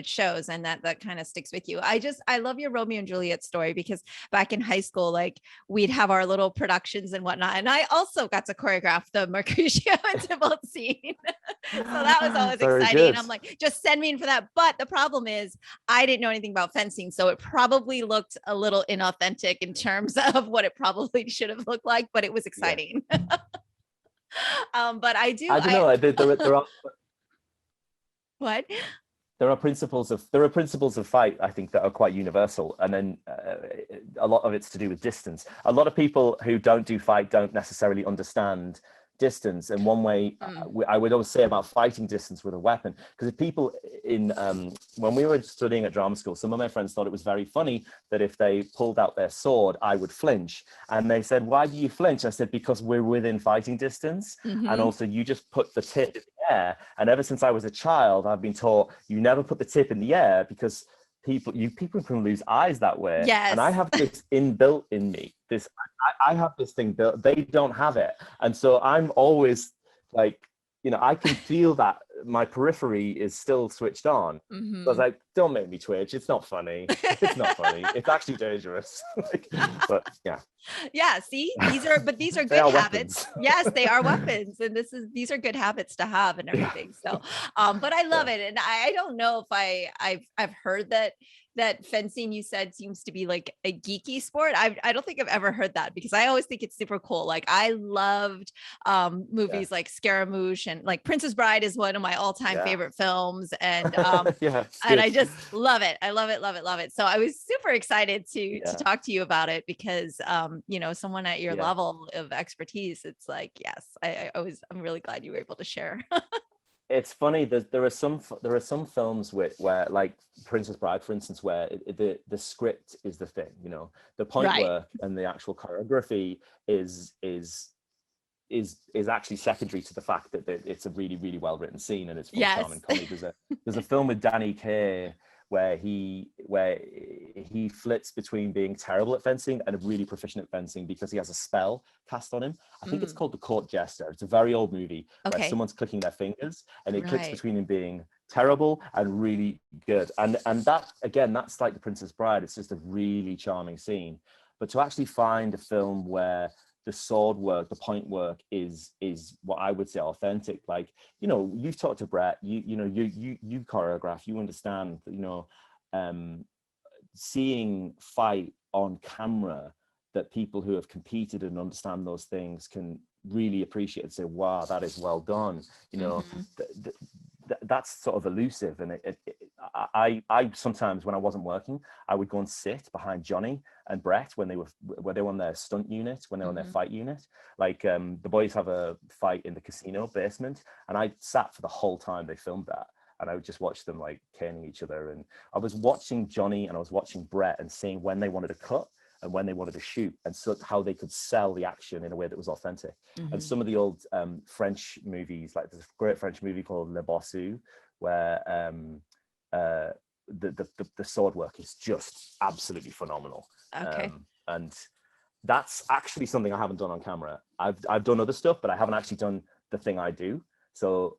shows, and that kind of sticks with you. I love your Romeo and Juliet story, because back in high school, like we'd have our little productions and whatnot, and I also got to choreograph the Mercutio and Tybalt scene. So that was always exciting. Good. And I'm like, just send me in for that. But the problem is I didn't know anything about fencing, so it probably looked a little inauthentic in terms of what it probably should have looked like, but it was exciting. But I don't know. There are what? There are principles of fight, I think, that are quite universal, and then a lot of it's to do with distance. A lot of people who don't do fight don't necessarily understand distance, and one way I would always say about fighting distance with a weapon, because if people in when we were studying at drama school, some of my friends thought it was very funny that if they pulled out their sword, I would flinch, and they said, why do you flinch? I said, because we're within fighting distance, and also you just put the tip in the air, and ever since I was a child I've been taught you never put the tip in the air because people can lose eyes that way. Yes. And I have this inbuilt in me, this I have this thing built, they don't have it, and so I'm always like, you know, I can feel that my periphery is still switched on. So I was like, don't make me twitch, it's not funny, it's not funny, it's actually dangerous. Like, but yeah, see, these are good habits. Yes, they are weapons, and these are good habits to have and everything. So but I love it, and I don't know if I've heard that fencing, you said, seems to be like a geeky sport. I don't think I've ever heard that, because I always think it's super cool. Like, I loved movies like Scaramouche, and like Princess Bride is one of my all-time favorite films, and and I just love it. I love it. So I was super excited to talk to you about it, because you know, someone at your level of expertise, it's like, yes, I'm really glad you were able to share. It's funny, there are some films where like Princess Bride, for instance, where the script is the thing, you know, the point work and the actual choreography is actually secondary to the fact that it's a really, really well written scene, and it's full of charm and comedy. There's a film with Danny Kaye where he flits between being terrible at fencing and really proficient at fencing because he has a spell cast on him. I think it's called The Court Jester. It's a very old movie where someone's clicking their fingers, and it clicks between him being terrible and really good. And that, again, that's like The Princess Bride. It's just a really charming scene. But to actually find a film where the sword work, the point work is what I would say authentic. Like, you know, you've talked to Brett, you choreograph, you understand, you know, seeing fight on camera that people who have competed and understand those things can really appreciate and say, wow, that is well done. You know, that's sort of elusive. And I sometimes, when I wasn't working, I would go and sit behind Johnny and Brett when they were on their stunt unit, when they were on their fight unit. Like the boys have a fight in the casino basement, and I sat for the whole time they filmed that, and I would just watch them like caning each other. And I was watching Johnny and I was watching Brett and seeing when they wanted to cut and when they wanted to shoot, and so how they could sell the action in a way that was authentic. And some of the old French movies, like there's a great French movie called Le Bossu, where the sword work is just absolutely phenomenal. And that's actually something I haven't done on camera. I've done other stuff, but I haven't actually done the thing I do. So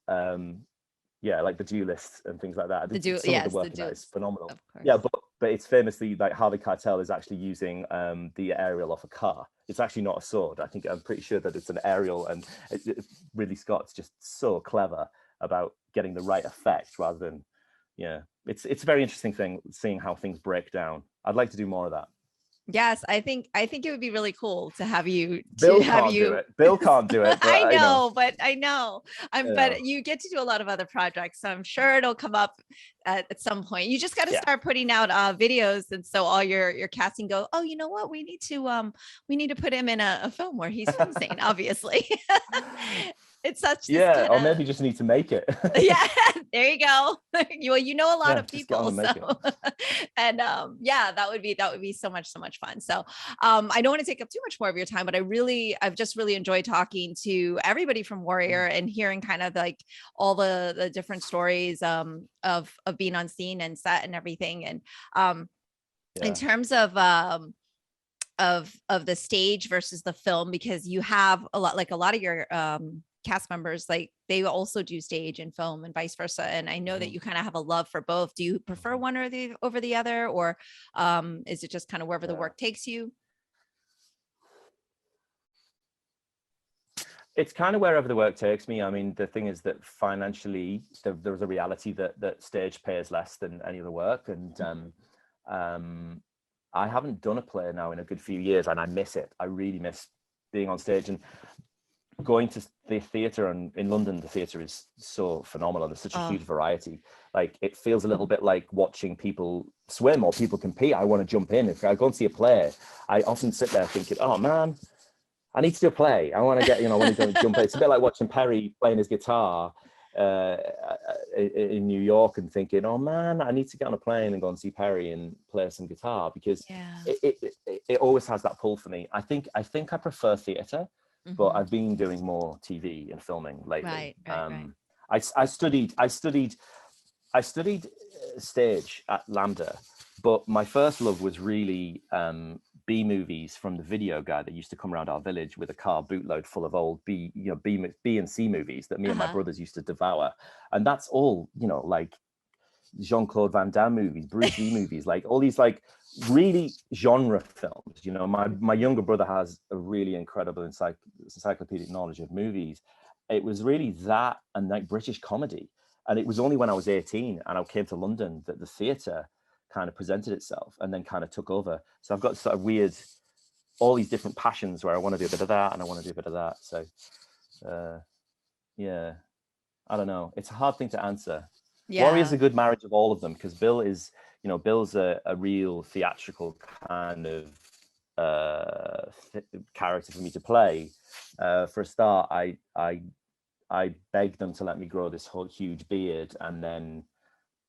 like the Duelists and things like that. Some of the work in that is phenomenal. Yeah, but it's famously like Harvey Keitel is actually using the aerial off a car. It's actually not a sword. I'm pretty sure that it's an aerial, and Ridley Scott's just so clever about getting the right effect rather than, it's a very interesting thing seeing how things break down. I'd like to do more of that. Yes, I think it would be really cool to have you. Bill can't do it. But I know. But you get to do a lot of other projects, so I'm sure it'll come up at some point. You just got to start putting out videos, and so all your casting go, oh, you know what? We need to put him in a film where he's fencing, obviously. It's such or maybe just need to make it. There you go. You know a lot of people, so. And that would be so much fun. So I don't want to take up too much more of your time, but I've just really enjoyed talking to everybody from Warrior and hearing kind of like all the different stories of being on scene and set and everything. And in terms of the stage versus the film, because you have a lot of your cast members, like they also do stage and film and vice versa, and I know that you kind of have a love for both. Do you prefer one over the other, or is it just kind of wherever the work takes you? It's kind of wherever the work takes me. I mean, the thing is that financially there's a reality that stage pays less than any other work, and I haven't done a play now in a good few years, and I miss it. I really miss being on stage and going to the theatre. And in London, the theatre is so phenomenal. There's such a huge variety. Like, it feels a little bit like watching people swim or people compete. I want to jump in. If I go and see a play, I often sit there thinking, oh man, I need to do a play. I want to get, I want to go jump. It's a bit like watching Perry playing his guitar in New York and thinking, oh man, I need to get on a plane and go and see Perry and play some guitar, because it always has that pull for me. I think I prefer theatre, but I've been doing more TV and filming lately. Right. I studied stage at Lambda, but my first love was really B movies from the video guy that used to come around our village with a car bootload full of old B and C movies that me and my brothers used to devour. And that's all, like Jean-Claude Van Damme movies, Bruce Lee movies, like all these like really genre films. My younger brother has a really incredible encyclopedic knowledge of movies. It was really that and like British comedy. And it was only when I was 18 and I came to London that the theatre kind of presented itself and then kind of took over. So I've got sort of weird, all these different passions where I want to do a bit of that and I want to do a bit of that. So yeah, I don't know. It's a hard thing to answer. Yeah. Warrior's a good marriage of all of them, because Bill is, Bill's a real theatrical kind of character for me to play. For a start, I begged them to let me grow this whole huge beard, and then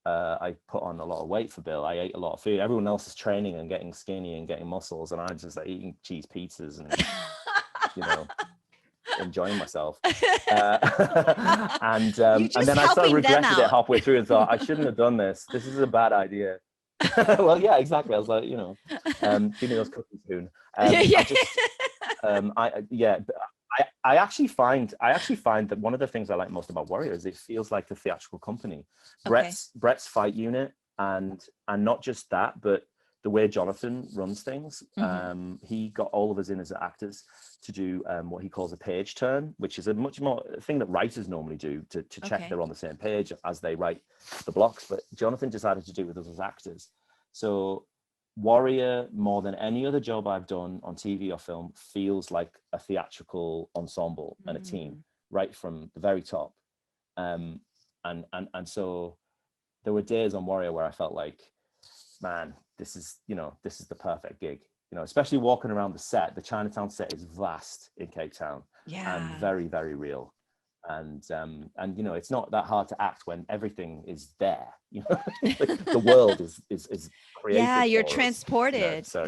I put on a lot of weight for Bill. I ate a lot of food. Everyone else is training and getting skinny and getting muscles, and I just like eating cheese pizzas and enjoying myself. And then I sort of regretted it halfway through and thought, I shouldn't have done this. This is a bad idea. Well, yeah, exactly. I was like, give me those cookies soon. I actually find that one of the things I like most about Warrior is it feels like the theatrical company. Okay. Brett's fight unit, and not just that, but the way Jonathan runs things. He got all of us in as actors to do what he calls a page turn, which is a much more thing that writers normally do to check they're on the same page as they write the blocks. But Jonathan decided to do it with us as actors. So Warrior, more than any other job I've done on TV or film, feels like a theatrical ensemble and a team right from the very top. And so there were days on Warrior where I felt like, man, this is the perfect gig. Especially walking around the set. The Chinatown set is vast in Cape Town and very, very real. And it's not that hard to act when everything is there. The world is created. Yeah, you're for transported. us, so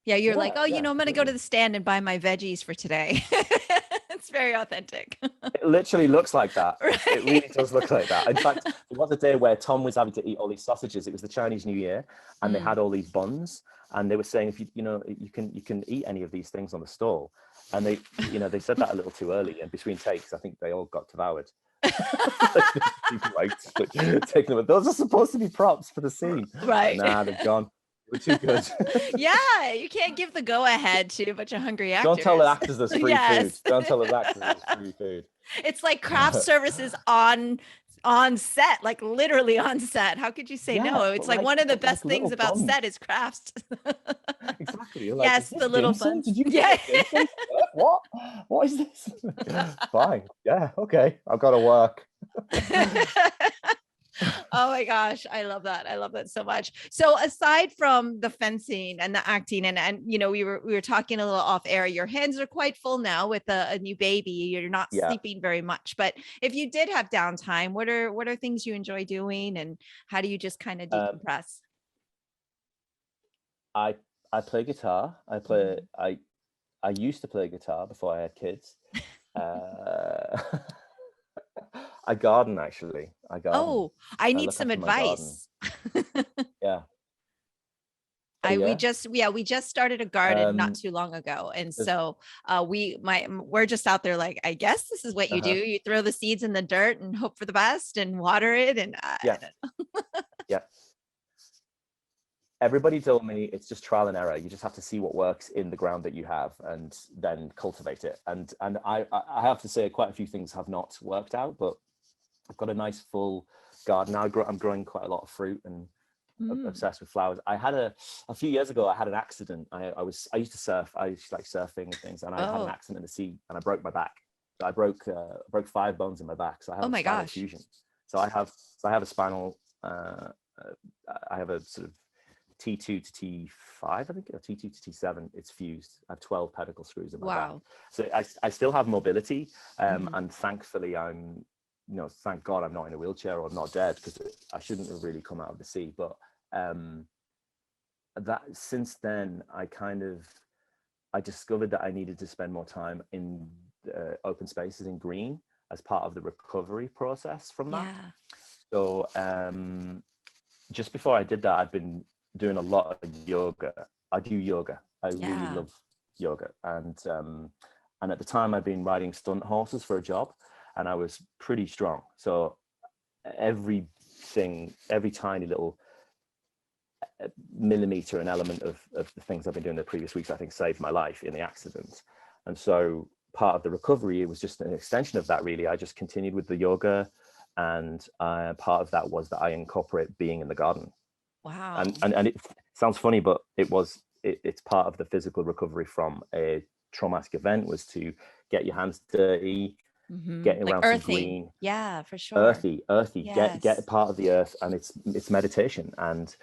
you're like, I'm gonna go to the stand and buy my veggies for today. It's very authentic. It literally looks like that. Right. It really does look like that. In fact, there was a day where Tom was having to eat all these sausages. It was the Chinese New Year, and they had all these buns, and they were saying, if you can eat any of these things on the stall, and they said that a little too early, and between takes, I think they all got devoured. Taking them. Those are supposed to be props for the scene, right? Nah, they've gone. We're too good. Yeah, you can't give the go-ahead to a bunch of hungry actors. Don't tell the actors there's free food. Don't tell the actors there's free food. It's like craft services on set, like literally on set. How could you say no? It's like one of the best things about set is crafts. Exactly. You're like, yes, the little buns. Did you What is this? Fine. Yeah. Okay. I've got to work. Oh my gosh, I love that. I love that so much. So aside from the fencing and the acting, and we were talking a little off air, your hands are quite full now with a new baby. You're not sleeping very much, but if you did have downtime, what are things you enjoy doing, and how do you just kind of decompress? I play guitar. I used to play guitar before I had kids. I garden, actually. I garden. Oh, I need some advice. Yeah. We just started a garden not too long ago, and so we're just out there like, I guess this is what you do. You throw the seeds in the dirt and hope for the best and water it, and yeah. Everybody told me it's just trial and error. You just have to see what works in the ground that you have and then cultivate it. And I have to say quite a few things have not worked out, but I've got a nice full garden now. I'm growing quite a lot of fruit and obsessed with flowers. I had a few years ago, I had an accident. I used to surf. I used to like surfing and things, and I had an accident in the sea and I broke my back. I broke 5 bones in my back. So I have a spinal fusion. So I have a spinal, I have a sort of T2 to T5, I think, or T2 to T7. It's fused. I have 12 pedicle screws in my back. So I still have mobility, and thankfully I'm, thank God I'm not in a wheelchair or I'm not dead, because I shouldn't have really come out of the sea. But that since then, I discovered that I needed to spend more time in open spaces in green as part of the recovery process from that. So just before I did that, I'd been doing a lot of yoga. I do yoga. I really love yoga. And at the time I'd been riding stunt horses for a job, and I was pretty strong. So every tiny little millimeter and element of the things I've been doing the previous weeks, I think, saved my life in the accident. And so part of the recovery, it was just an extension of that, really. I just continued with the yoga, and part of that was that I incorporate being in the garden. Wow. And it sounds funny, but it's part of the physical recovery from a traumatic event, was to get your hands dirty, getting around some green. Yeah, for sure. Earthy. Yes. Get part of the earth, and it's meditation. And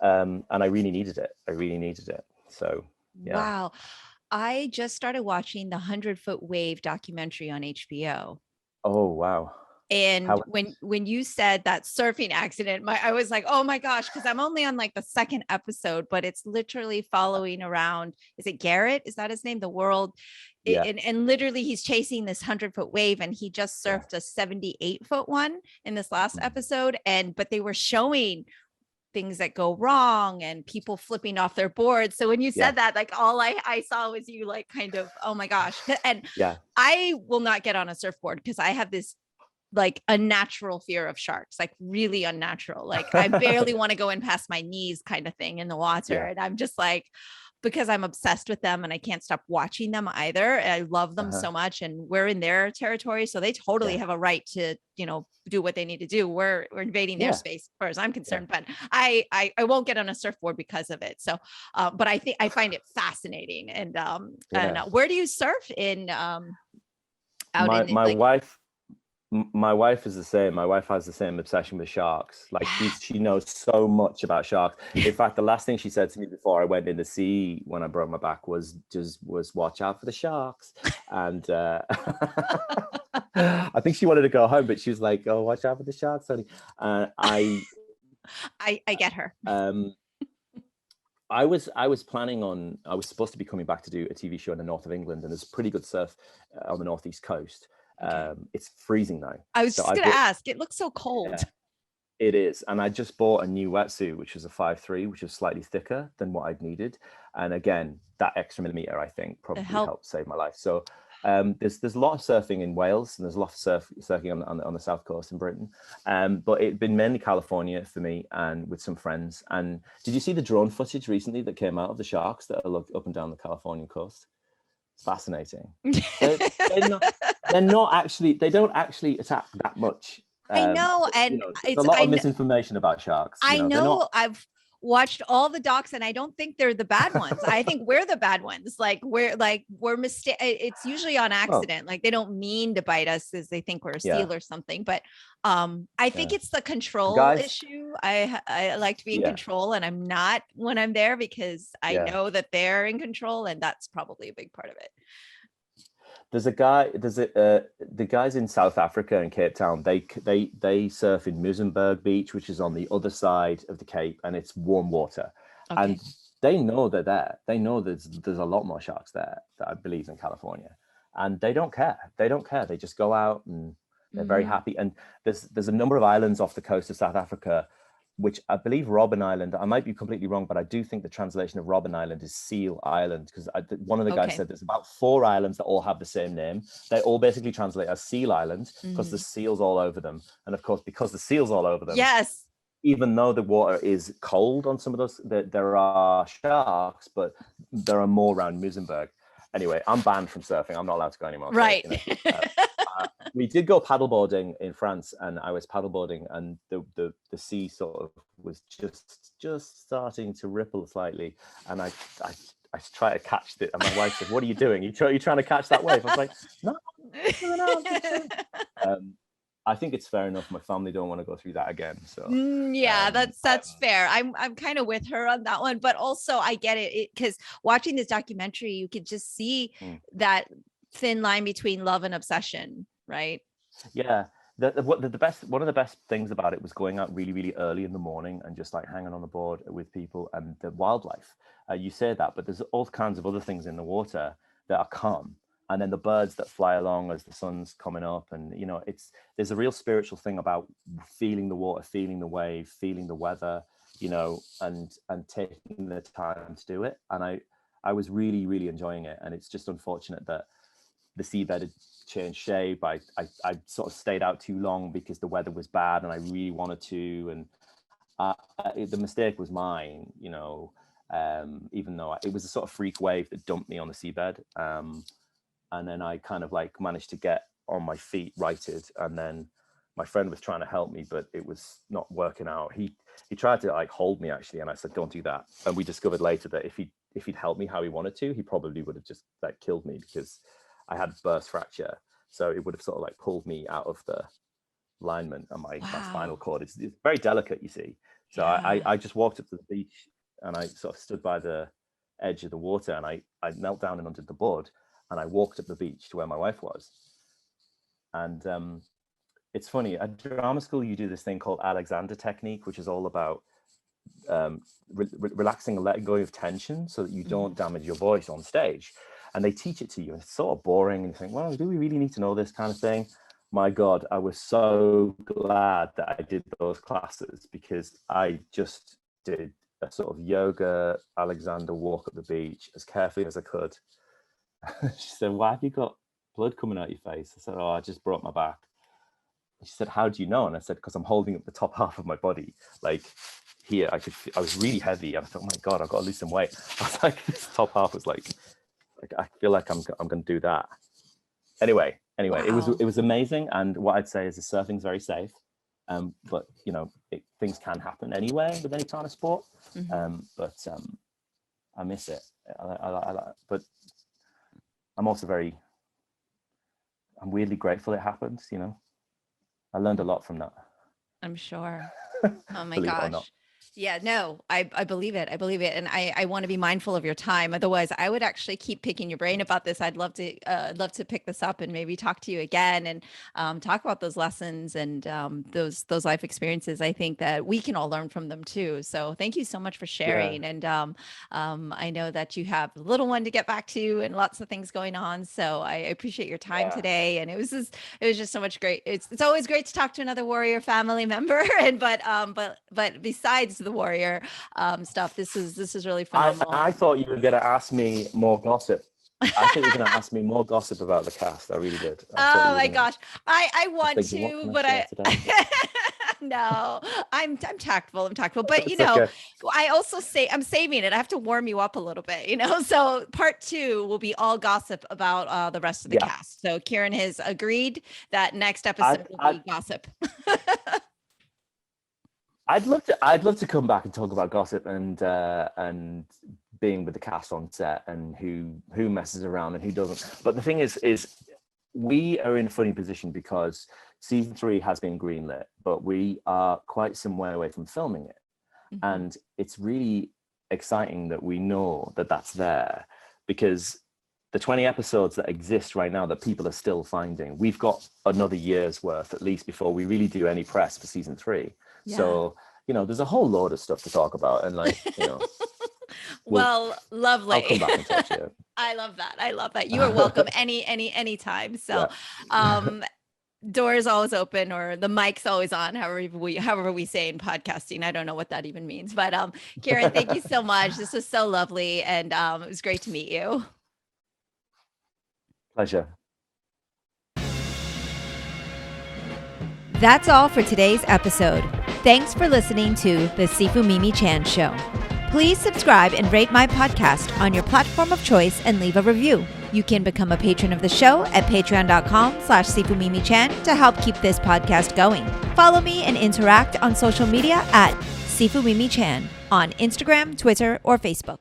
I really needed it. So yeah. Wow. I just started watching the 100-Foot Wave documentary on HBO. Oh, wow. And when you said that surfing accident, I was like, oh my gosh, because I'm only on like the second episode, but it's literally following around. Is it Garrett? Is that his name? The world. Yeah. And literally he's chasing this 100-foot wave, and he just surfed a 78-foot one in this last episode. But they were showing things that go wrong and people flipping off their boards. So when you said that, like, all I saw was you, like, kind of, oh my gosh. And I will not get on a surfboard because I have this like unnatural fear of sharks, like really unnatural. Like I barely want to go in past my knees kind of thing in the water. And I'm just like, because I'm obsessed with them and I can't stop watching them either. I love them so much, and we're in their territory. So they totally have a right to, do what they need to do. We're invading their space as far as I'm concerned, but I won't get on a surfboard because of it. So, but I find it fascinating. And where do you surf in, My wife is the same. My wife has the same obsession with sharks. Like she knows so much about sharks. In fact, the last thing she said to me before I went in the sea when I broke my back was watch out for the sharks. And I think she wanted to go home, but she was like, "Oh, watch out for the sharks, honey." I get her. I was supposed to be coming back to do a TV show in the north of England, and there's pretty good surf on the northeast coast. It's freezing now. I was just going to ask, it looks so cold. It is. And I just bought a new wetsuit, which was a 5'3", which is slightly thicker than what I'd needed. And again, that extra millimeter, I think, probably helped save my life. So there's a lot of surfing in Wales, and there's a lot of surfing on the south coast in Britain. But it's been mainly California for me, and with some friends. And did you see the drone footage recently that came out of the sharks that are up and down the Californian coast? Fascinating. They don't actually attack that much. I know, and it's a lot of misinformation about sharks. I know. I've watched all the docs, and I don't think they're the bad ones. I think we're the bad ones. We're it's usually on accident. Like they don't mean to bite us, as they think we're a seal or something. But I think it's the control issue. I like to be in control, and I'm not when I'm there, because I know that they're in control, and that's probably a big part of it. The guys in South Africa and Cape Town, they surf in Muizenberg Beach, which is on the other side of the Cape, and it's warm water. Okay. And they know they're there. They know there's a lot more sharks there, that I believe, in California. And they don't care. They just go out, and they're very happy. And there's a number of islands off the coast of South Africa, which I believe Robben Island, I might be completely wrong, but I do think the translation of Robben Island is Seal Island, because one of the guys said there's about 4 islands that all have the same name. They all basically translate as Seal Island because there's seals all over them. And of course, because the seals all over them, even though the water is cold on some of those, there are sharks, but there are more around Muizenberg. Anyway, I'm banned from surfing. I'm not allowed to go anymore. Right. So, we did go paddleboarding in France, and I was paddleboarding, and the sea sort of was just starting to ripple slightly, and I try to catch it, and my wife said, "What are you doing? You trying to catch that wave?" I was like, "No." I think it's fair enough. My family don't want to go through that again. So yeah, that's fair. I'm kind of with her on that one, but also I get it because watching this documentary, you could just see that thin line between love and obsession, right? Yeah. One of the best things about it was going out really, really early in the morning and just like hanging on the board with people and the wildlife. You say that, but there's all kinds of other things in the water that are calm. And then the birds that fly along as the sun's coming up, and there's a real spiritual thing about feeling the water, feeling the wave, feeling the weather, and taking the time to do it. And I was really, really enjoying it. And it's just unfortunate that the seabed had changed shape. I sort of stayed out too long because the weather was bad, and I really wanted to. And the mistake was mine, even though it was a sort of freak wave that dumped me on the seabed. And then I kind of like managed to get on my feet righted. And then my friend was trying to help me, but it was not working out. He tried to like hold me actually. And I said, don't do that. And we discovered later that if he'd helped me how he wanted to, he probably would have just like killed me because I had burst fracture. So it would have sort of like pulled me out of the alignment, and my spinal cord. It's very delicate, you see. So I just walked up to the beach and I sort of stood by the edge of the water, and I knelt down and undid the board. And I walked up the beach to where my wife was. And it's funny, at drama school, you do this thing called Alexander technique, which is all about relaxing and letting go of tension so that you don't damage your voice on stage. And they teach it to you, and it's sort of boring. And you think, well, do we really need to know this kind of thing? My God, I was so glad that I did those classes, because I just did a sort of yoga Alexander walk up the beach as carefully as I could. She said, why have you got blood coming out your face? I said, oh, I just broke my back. And she said, how do you know? And I said, because I'm holding up the top half of my body. Like here, I was really heavy. I thought, oh my God, I've got to lose some weight. I was like, this top half was like I feel like I'm going to do that. Anyway, wow. It was amazing. And what I'd say is the surfing's very safe. But things can happen anyway with any kind of sport. But I miss it. But I'm also I'm weirdly grateful it happened, I learned a lot from that. I'm sure. Oh my gosh. Yeah, no, I believe it. I believe it. And I want to be mindful of your time. Otherwise, I would actually keep picking your brain about this. I'd love to pick this up and maybe talk to you again and talk about those lessons and those life experiences. I think that we can all learn from them too. So thank you so much for sharing. Yeah. And I know that you have a little one to get back to and lots of things going on. So I appreciate your time today. And it was just so much great. It's always great to talk to another warrior family member. And but besides the warrior stuff, this is really phenomenal. I thought you were going to ask me more gossip. I thought you were going to ask me more gossip about the cast. I really did. Oh my gosh, I want to, but no, I'm tactful. But okay. I also I'm saving it. I have to warm you up a little bit, So part 2 will be all gossip about the rest of the cast. So Kieran has agreed that next episode will be gossip. I'd love to come back and talk about gossip and being with the cast on set and who messes around and who doesn't. But the thing is we are in a funny position because season 3 has been greenlit, but we are quite some way away from filming it. And it's really exciting that we know that that's there, because the 20 episodes that exist right now that people are still finding, we've got another year's worth at least before we really do any press for season 3. Yeah. So, there's a whole load of stuff to talk about. And well, lovely. I'll come back and touch you. I love that. You are welcome anytime. So, door is always open, or the mic's always on, however we say in podcasting. I don't know what that even means, but Kieran, thank you so much. This was so lovely. And it was great to meet you. Pleasure. That's all for today's episode. Thanks for listening to the Sifu Mimi Chan Show. Please subscribe and rate my podcast on your platform of choice and leave a review. You can become a patron of the show at patreon.com/Sifu Mimi Chan to help keep this podcast going. Follow me and interact on social media at Sifu Mimi Chan on Instagram, Twitter, or Facebook.